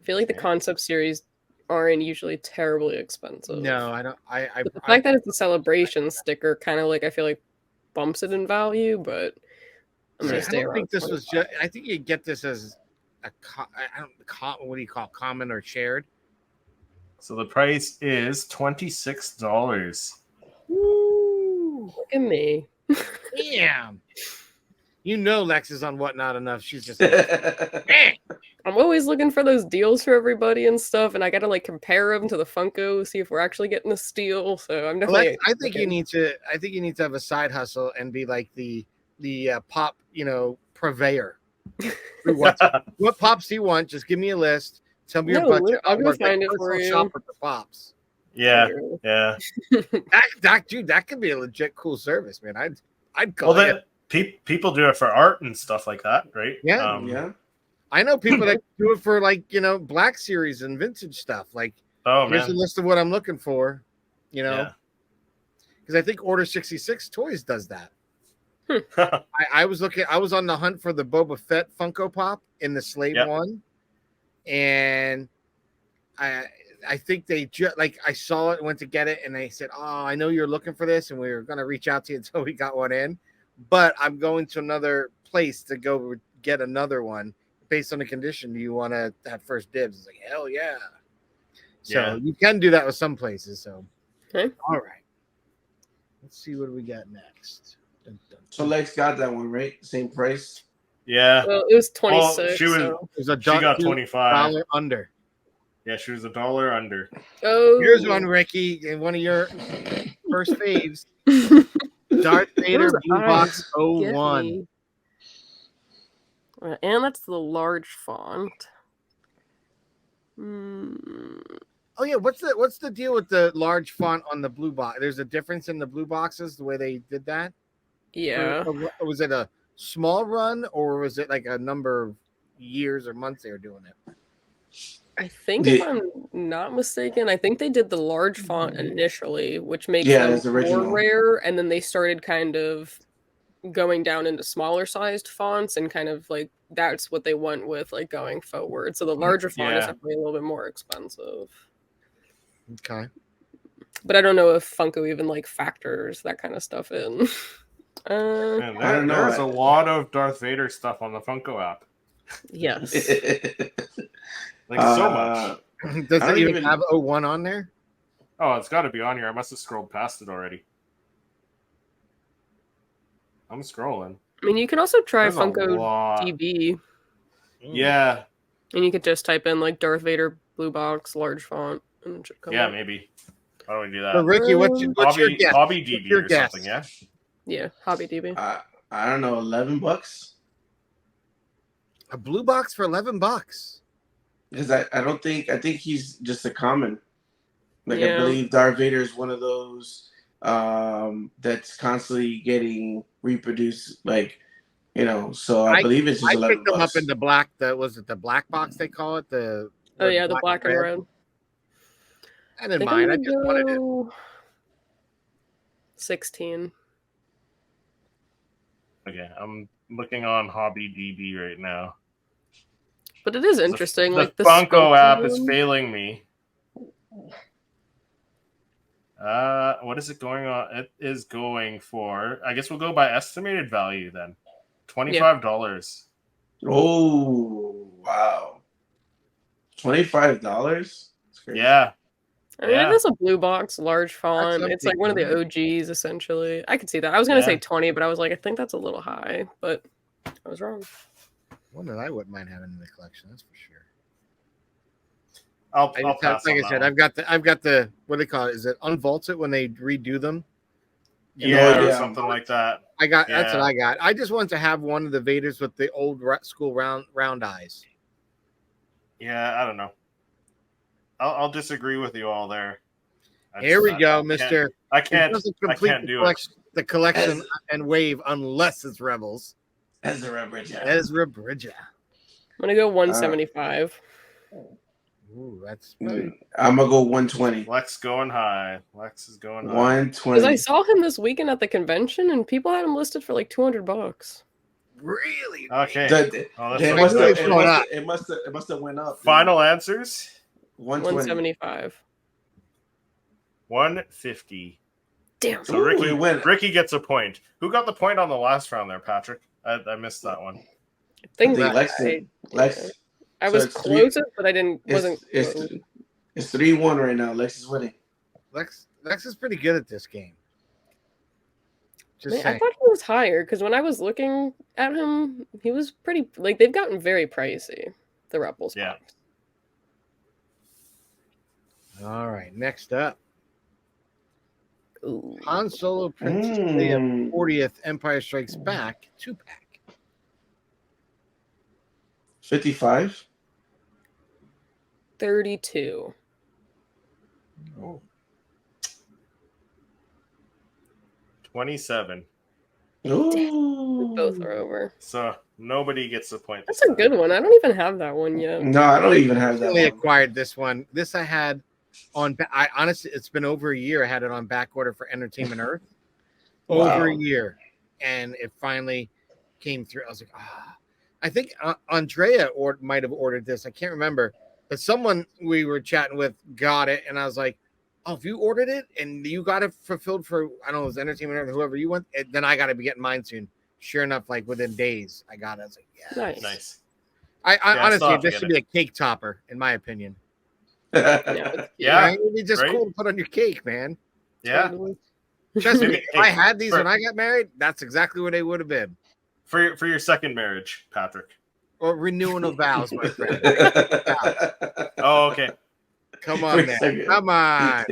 feel like the concept series aren't usually terribly expensive. No, I don't. But the fact that it's a celebration sticker kind of like I feel like bumps it in value, but I'm gonna stay around. I don't think this was just. I think you get this as a. What do you call common or shared? So the price is $26. Woo! Look at me. Damn. You know Lex is on What Not Enough. She's just I'm always looking for those deals for everybody and stuff, and I gotta like compare them to the Funko, see if we're actually getting a steal. So I'm definitely. I think you need to have a side hustle and be like the pop, purveyor. What pops do you want? Just give me a list. Tell me your budget. I'll go find it for you. Shop with the pops. Yeah. That could be a legit cool service, man. I'd call it. People do it for art and stuff like that, right? Yeah, yeah. I know people that do it for Black Series and vintage stuff. Like, here's a list of what I'm looking for. Because I think Order 66 Toys does that. I was on the hunt for the Boba Fett Funko Pop in the Slave one, and I think they I saw it, went to get it, and they said, "Oh, I know you're looking for this, and we were going to reach out to you until we got one in, but I'm going to another place to go get another one based on the condition. Do you want to have first dibs?" It's like, hell yeah! So you can do that with some places. So, okay, all right. Let's see what we got next. So Lex got that one, right? Same price. Yeah. Well, it was 26. Well, she she got 25. $1 under. Yeah, she was $1 under. Oh, here's one, Ricky, and one of your first faves. Darth Vader Blue Box 01. And that's the large font. Oh yeah, what's the deal with the large font on the blue box? There's a difference in the blue boxes, the way they did that? Yeah. Or was it a small run, or was it like a number of years or months they were doing it? I think if I'm not mistaken, I think they did the large font initially, which makes them more rare, and then they started kind of going down into smaller sized fonts, and kind of like that's what they went with like going forward. So the larger font is definitely a little bit more expensive. Okay. But I don't know if Funko even like factors that kind of stuff in. Man, there's a lot of Darth Vader stuff on the Funko app. Yes. So much. Does it even have 01 on there? Oh, it's got to be on here. I must have scrolled past it already. I'm scrolling. I mean, you can also try Funko DB. Yeah. And you could just type in like Darth Vader blue box large font, and it should come up. Maybe. Why don't we do that? So Ricky, what's your guess? Hobby DB or something? Yeah. Yeah, Hobby DB. I don't know, $11. A blue box for $11. Because I think he's just a common. I believe Darth Vader is one of those that's constantly getting reproduced, so I believe it's just $11. I picked them up in the black, was it the black box they call it? The black and red. I didn't mind. I just wanted it. 16. Okay, I'm looking on Hobby DB right now. But it is interesting. The Funko app is failing me. What is it going on? It is going for. I guess we'll go by estimated value then. $25. Oh wow, $25. Yeah. I mean, it is a blue box, large font. It's like one of the OGs, essentially. I could see that. I was going to say 20, but I was like, I think that's a little high. But I was wrong. One that I wouldn't mind having in the collection, that's for sure. I'll pass like I said, I've got the what do they call it? Is it unvault it when they redo them? Or something like that. That's what I got. I just want to have one of the Vaders with the old school round eyes. Yeah, I don't know. I'll disagree with you all there. Here we go, Mister. I can't do the collection and wave unless it's Rebels. Ezra Bridger. I'm gonna go 175. Ooh, that's. I'm gonna go 120. Lex going high. Lex is going high. 120. Because I saw him this weekend at the convention, and people had him listed for like $200. Really? Okay. It must have went up. Final answers. 175. 150. Damn. So Ricky gets a point. Who got the point on the last round there, Patrick? I missed that one. I think Lex. I was closest, but I wasn't. It's 3-1 right now. Lex is winning. Lex is pretty good at this game. I thought he was higher because when I was looking at him, he was pretty. Like they've gotten very pricey. The Rebels. Yeah. Box. All right. Next up. Ooh. Han Solo Princess Leia 40th Empire Strikes Back 2-pack. 55. 32. Oh. 27. Ooh. Both are over. So nobody gets the point. That's a good one. I don't even have that one yet. No, I don't even have that. I acquired this one. This I had on. I honestly, it's been over a year. I had it on back order for Entertainment Earth. Over a year, and it finally came through. I was like, I think Andrea might have ordered this. I can't remember, but someone we were chatting with got it, and I was like, "Oh, if you ordered it and you got it fulfilled for I don't know, it was Entertainment Earth, whoever you want, then I got to be getting mine soon." Sure enough, like within days, I got it. I was like, "Yeah, nice." I honestly, this should be a cake topper, in my opinion. Yeah, it'd be just cool to put on your cake, man. Yeah. Trust me, if I had these when I got married, that's exactly what they would have been. For your second marriage, Patrick. Or renewing of vows, my friend. Oh, okay. Come on, man. Come on.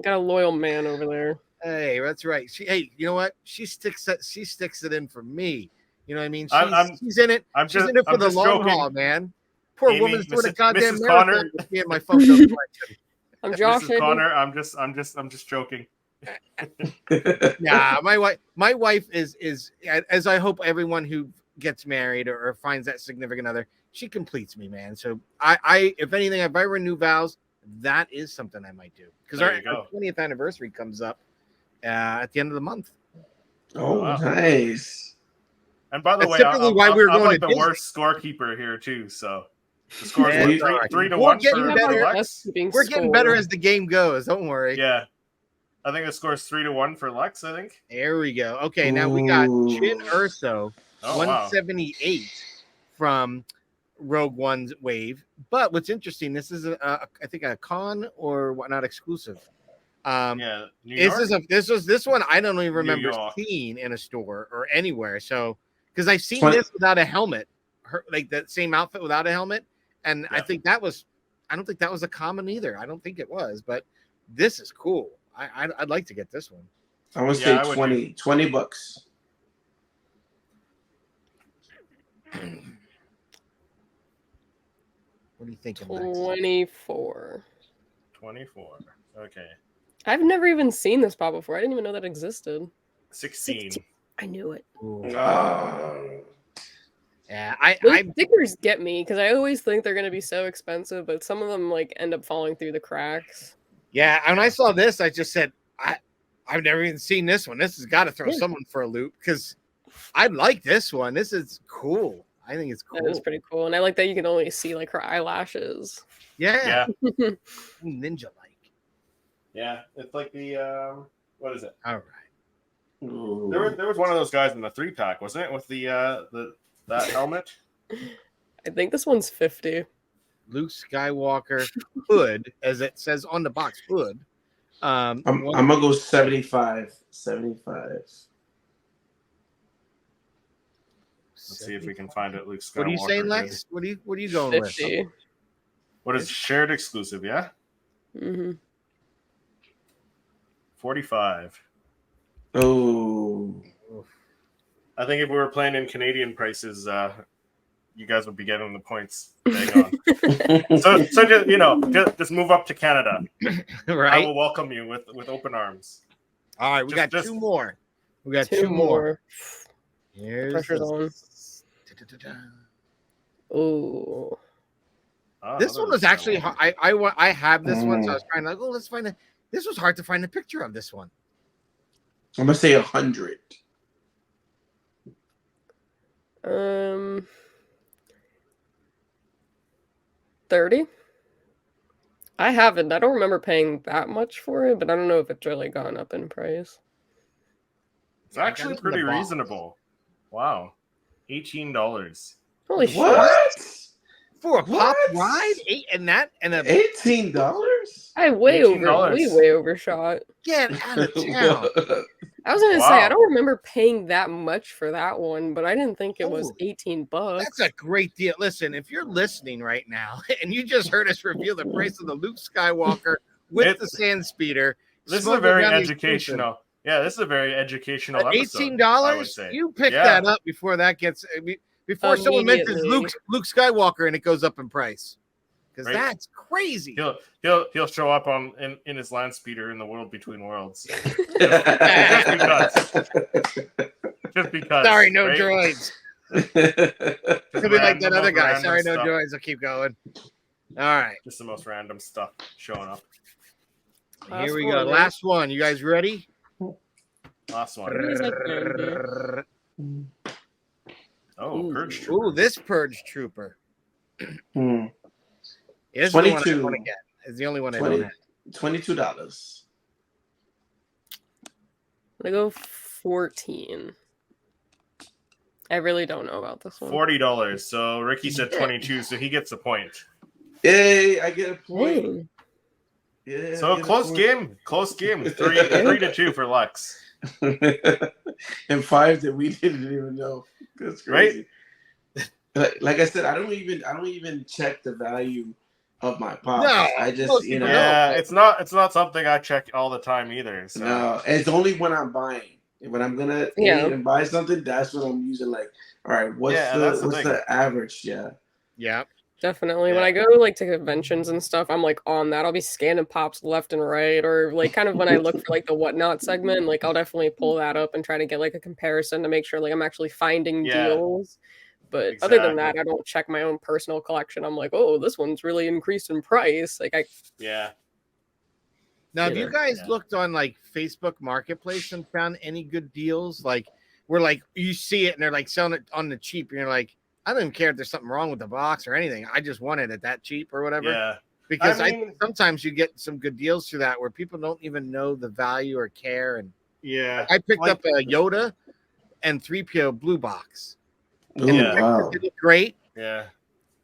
Got a loyal man over there. Hey, that's right. Hey, you know what? She sticks it in for me. You know what I mean? She's in it. She's in it for the long haul, man. Poor woman's doing a goddamn marathon with me and my Funko collection. I'm Josh. Mrs. Connor, I'm just joking. Yeah, my wife is as I hope everyone who gets married or finds that significant other, she completes me, man. So I if anything, if I renew vows, that is something I might do because our 20th anniversary comes up at the end of the month. Oh, wow. Nice. And by the way, I'm like the worst scorekeeper here too. So the score is 3-1 for Lex. We're getting better as the game goes. Don't worry. Yeah. I think the score is 3-1 for Lex, I think. There we go. Okay, now we got Jyn Erso, 178 from Rogue One's wave. But what's interesting, this is I think a con or whatnot exclusive. New York? This one I don't even remember seeing in a store or anywhere. So because I've seen this without a helmet, like that same outfit without a helmet, and I don't think that was a common either. I don't think it was, but this is cool. I'd like to get this one. I would say $20. What do you think? 24. 24. Okay. I've never even seen this pop before. I didn't even know that existed. 16. I knew it. Yeah, stickers get me because I always think they're going to be so expensive, but some of them like end up falling through the cracks. Yeah, when I saw this, I just said, I've never even seen this one. This has got to throw someone for a loop because I like this one. This is cool. I think it's cool. That is pretty cool, and I like that you can only see like her eyelashes. Yeah. Ninja-like. Yeah, it's like the what is it? All right. There was one of those guys in the 3-pack, wasn't it, with that helmet? I think this one's 50. Luke Skywalker hood, as it says on the box, hood. I'm gonna go 75. 75. Let's see if we can find it. Luke Skywalker. What are you saying, Lex? What are you going 50. with? What is shared exclusive? Yeah. Mm-hmm. 45. Oh. I think if we were playing in Canadian prices, you guys would be getting the points. Hang on. so just, just move up to Canada. Right. I will welcome you with open arms. All right, we got two more. We got two more. Here's pressure's on. Oh. This one was actually I have this one, so I was trying to let's find it. This was hard to find a picture of this one. I'm gonna say 100. 30. I haven't. I don't remember paying that much for it, but I don't know if it's really gone up in price. It's actually pretty reasonable. Wow, $18. Holy shit! What? For a pop ride? $18? I way overshot. Get out of town. I was gonna say I don't remember paying that much for that one, but I didn't think it was $18. That's a great deal. Listen, if you're listening right now and you just heard us reveal the price of the Luke Skywalker with the sand speeder, this is a very educational. Yeah, this is a very educational episode. $18? You pick that up before that gets before someone mentions Luke Skywalker and it goes up in price. Because that's crazy. He'll show up in his land speeder in the World Between Worlds. just because. Sorry, no droids. He'll be like that other guy. Sorry, no droids. I'll keep going. All right. Just the most random stuff showing up. Here we go. Last one. You guys ready? Last one. Oh, Purge Trooper. Ooh, this Purge Trooper. It's 22. It's the only one I don't have. $22. I'm gonna go 14. I really don't know about this one. $40. So Ricky said 22, so he gets a point. Yay! I get a point. Hey. Yeah. So close game. 3-2 for Lex. And 5 that we didn't even know. That's crazy. Right? Like I said, I don't even check the value of my pops. No, I just Yeah, it's not something I check all the time either. So. No, it's only when I'm buying. When I'm gonna eat and buy something, that's when I'm using. Like, all right, what's the average? Yeah. Definitely. When I go like to conventions and stuff, I'm like on that. I'll be scanning pops left and right, or like kind of when I look for like the whatnot segment, like I'll definitely pull that up and try to get like a comparison to make sure like I'm actually finding deals. But other than that, I don't check my own personal collection. I'm like, oh, this one's really increased in price. Like Now, have you guys looked on like Facebook Marketplace and found any good deals? Like, where like you see it and they're like selling it on the cheap, and you're like, I don't even care if there's something wrong with the box or anything. I just want it at that cheap or whatever. Yeah. Because I think sometimes you get some good deals through that where people don't even know the value or care. And I picked up a Yoda and 3PO blue box. And the pictures look great. Yeah.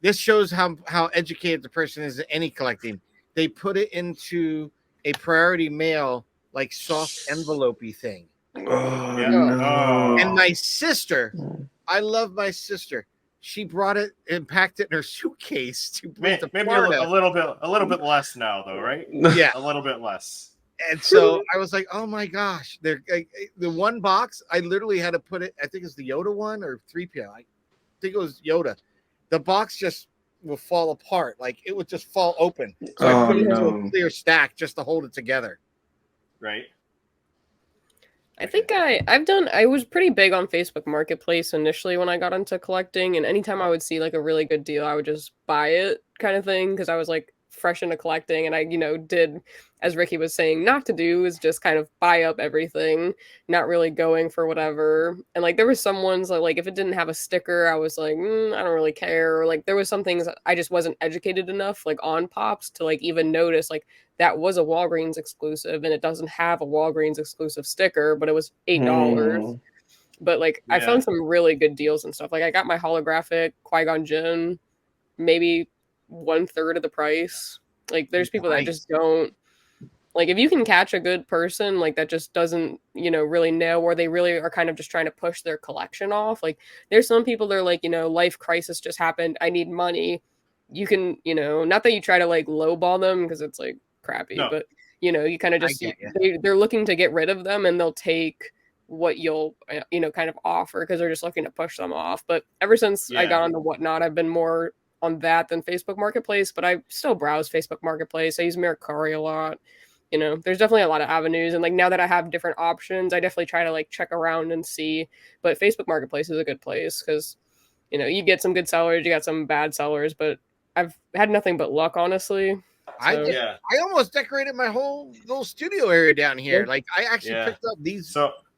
This shows how educated the person is in any collecting. They put it into a priority mail, like soft envelope-y thing. And my sister, I love my sister. She brought it and packed it in her suitcase to bring to Florida. a little bit less now, though, right? Yeah, a little bit less. And so I was like, oh my gosh, the one box, I literally had to put it, I think it's the Yoda one or 3PO. I think it was Yoda. The box just will fall apart. Like it would just fall open. So I put it into a clear stack just to hold it together. Right. I think I was pretty big on Facebook Marketplace initially when I got into collecting, and anytime I would see like a really good deal, I would just buy it kind of thing, because I was like, fresh into collecting, and I, did, as Ricky was saying, not to do, is just kind of buy up everything, not really going for whatever. And like there were some ones that, like, if it didn't have a sticker, I was like, I don't really care. Or like there was some things I just wasn't educated enough, like on Pops, to like even notice like that was a Walgreens exclusive, and it doesn't have a Walgreens exclusive sticker, but it was $8. But like I found some really good deals and stuff. Like I got my holographic Qui-Gon Jinn, maybe 1/3 of the price. Like there's people that just don't, like, if you can catch a good person like that just doesn't, really know, or they really are kind of just trying to push their collection off. Like there's some people that are like, life crisis just happened, I need money. You can, not that you try to like lowball them because it's like crappy, but you kind of just they're looking to get rid of them, and they'll take what you'll kind of offer because they're just looking to push them off. But ever since I got onto Whatnot, I've been more on that than Facebook Marketplace, but I still browse Facebook Marketplace. I use Mercari a lot. There's definitely a lot of avenues, and like now that I have different options, I definitely try to like check around and see. But Facebook Marketplace is a good place because you get some good sellers, you got some bad sellers, but I've had nothing but luck, honestly. I almost decorated my whole little studio area down here. Like I actually picked up these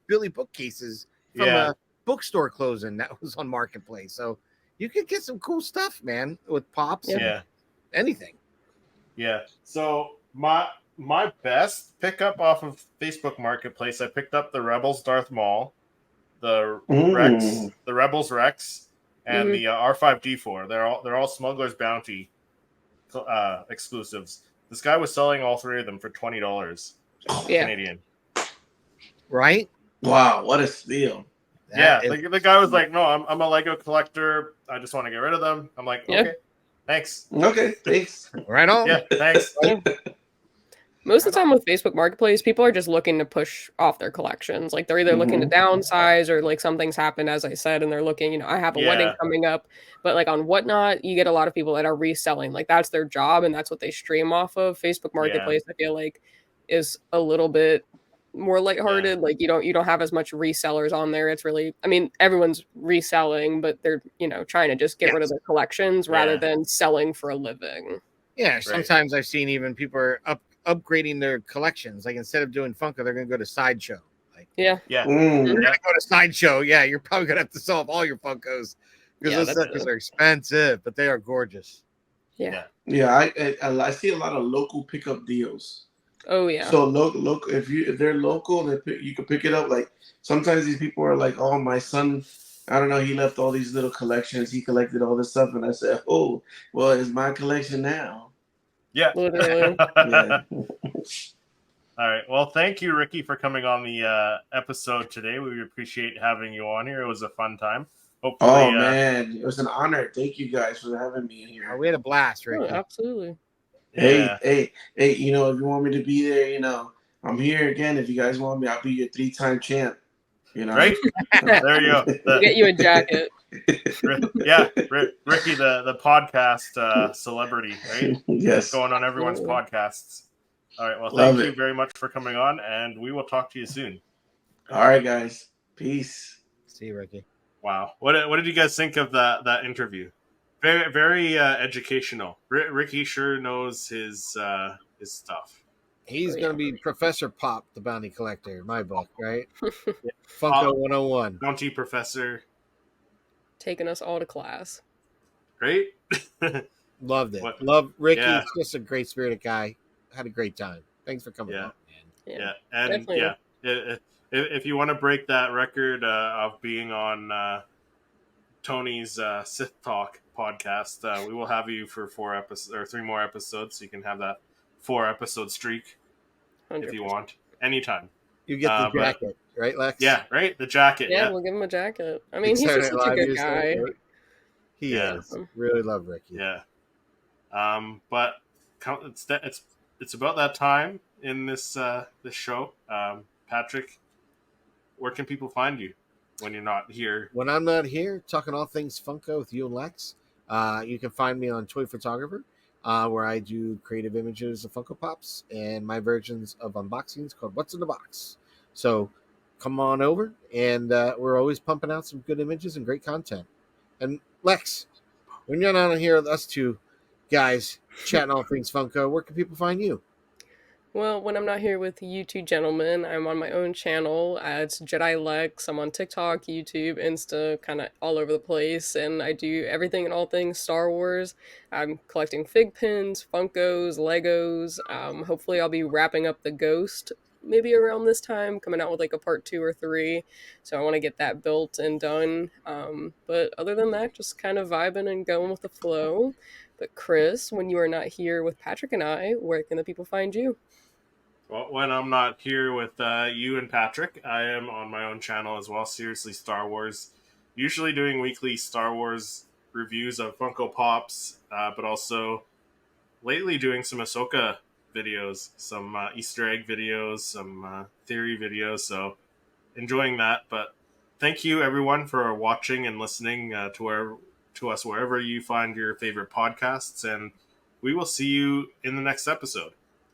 Billy bookcases from a bookstore closing that was on Marketplace. So you could get some cool stuff, man, with Pops. And anything. Yeah. So my best pickup off of Facebook Marketplace, I picked up the Rebels Darth Maul, the Rebels Rex, and the R5D4. They're all Smuggler's Bounty exclusives. This guy was selling all three of them for $20 Canadian. Right? Wow, what a steal! The guy was like, "No, I'm a Lego collector. I just want to get rid of them." I'm like, "Okay, thanks." Okay, thanks. Right on. Yeah, thanks. Most of the time with Facebook Marketplace, people are just looking to push off their collections. Like they're either looking to downsize, or like something's happened, as I said, and they're looking, I have a wedding coming up. But like on Whatnot, you get a lot of people that are reselling. Like that's their job, and that's what they stream off of. Facebook Marketplace, I feel like, is a little bit more lighthearted. Like you don't have as much resellers on there. It's really, I mean, everyone's reselling, but they're, trying to just get rid of their collections rather than selling for a living. Yeah, sometimes I've seen even people are upgrading their collections. Like instead of doing Funko, they're gonna go to Sideshow. Like you're gonna go to Sideshow. Yeah, you're probably gonna have to sell off all your Funkos because those suckers are expensive, but they are gorgeous. I see a lot of local pickup deals. Oh yeah. So local, if they're local, you can pick it up. Like sometimes these people are like, "Oh, my son, I don't know, he left all these little collections. He collected all this stuff," and I said, "Oh, well, it's my collection now." Yeah. Literally. All right. Well, thank you, Ricky, for coming on the episode today. We appreciate having you on here. It was a fun time. Hopefully, man, it was an honor. Thank you guys for having me here. We had a blast, Ricky. Oh, absolutely. Hey, if you want me to be there, I'm here again. If you guys want me, I'll be your 3-time champ. Right? There you go. We'll get you a jacket. Ricky, the podcast celebrity, right? Yes. Going on everyone's podcasts. All right. Well, thank you very much for coming on, and we will talk to you soon. All right, guys. Peace. See you, Ricky. Wow. What did you guys think of that interview? Very, very educational. Ricky sure knows his stuff. He's going to be Professor Pop, the bounty collector, in my book, right? Funko 101. Bounty professor. Taking us all to class. Great. Loved it. Love Ricky. He's just a great spirited guy. Had a great time. Thanks for coming on, man. Yeah. And definitely. If you want to break that record of being on Tony's Sith Talk podcast, we will have you for 4 episodes or 3 more episodes, so you can have that 4-episode streak 100%. If you want, anytime. You get the jacket, right, Lex? Yeah, right. The jacket. Yeah, we'll give him a jacket. I mean, he's just such a good guy. He is. Really love Ricky. Yeah. But it's about that time in this show. Patrick, where can people find you when you're not here? When I'm not here, talking all things Funko with you and Lex, you can find me on Toy Photographer, where I do creative images of Funko Pops and my versions of unboxings called What's in the Box. So come on over, and we're always pumping out some good images and great content. And Lex, when you're not here with us two guys, chatting all things Funko. Where can people find you? Well, when I'm not here with you two gentlemen, I'm on my own channel. It's Jedi Lex. I'm on TikTok, YouTube, Insta, kind of all over the place. And I do everything and all things Star Wars. I'm collecting fig pins, Funkos, Legos. Hopefully, I'll be wrapping up the Ghost maybe around this time, coming out with like a part 2 or 3. So I want to get that built and done. But other than that, just kind of vibing and going with the flow. But Chris, when you are not here with Patrick and I, where can the people find you? Well, when I'm not here with you and Patrick, I am on my own channel as well, Seriously Star Wars. Usually doing weekly Star Wars reviews of Funko Pops, but also lately doing some Ahsoka videos, some Easter egg videos, some theory videos, so enjoying that. But thank you, everyone, for watching and listening to us wherever you find your favorite podcasts, and we will see you in the next episode.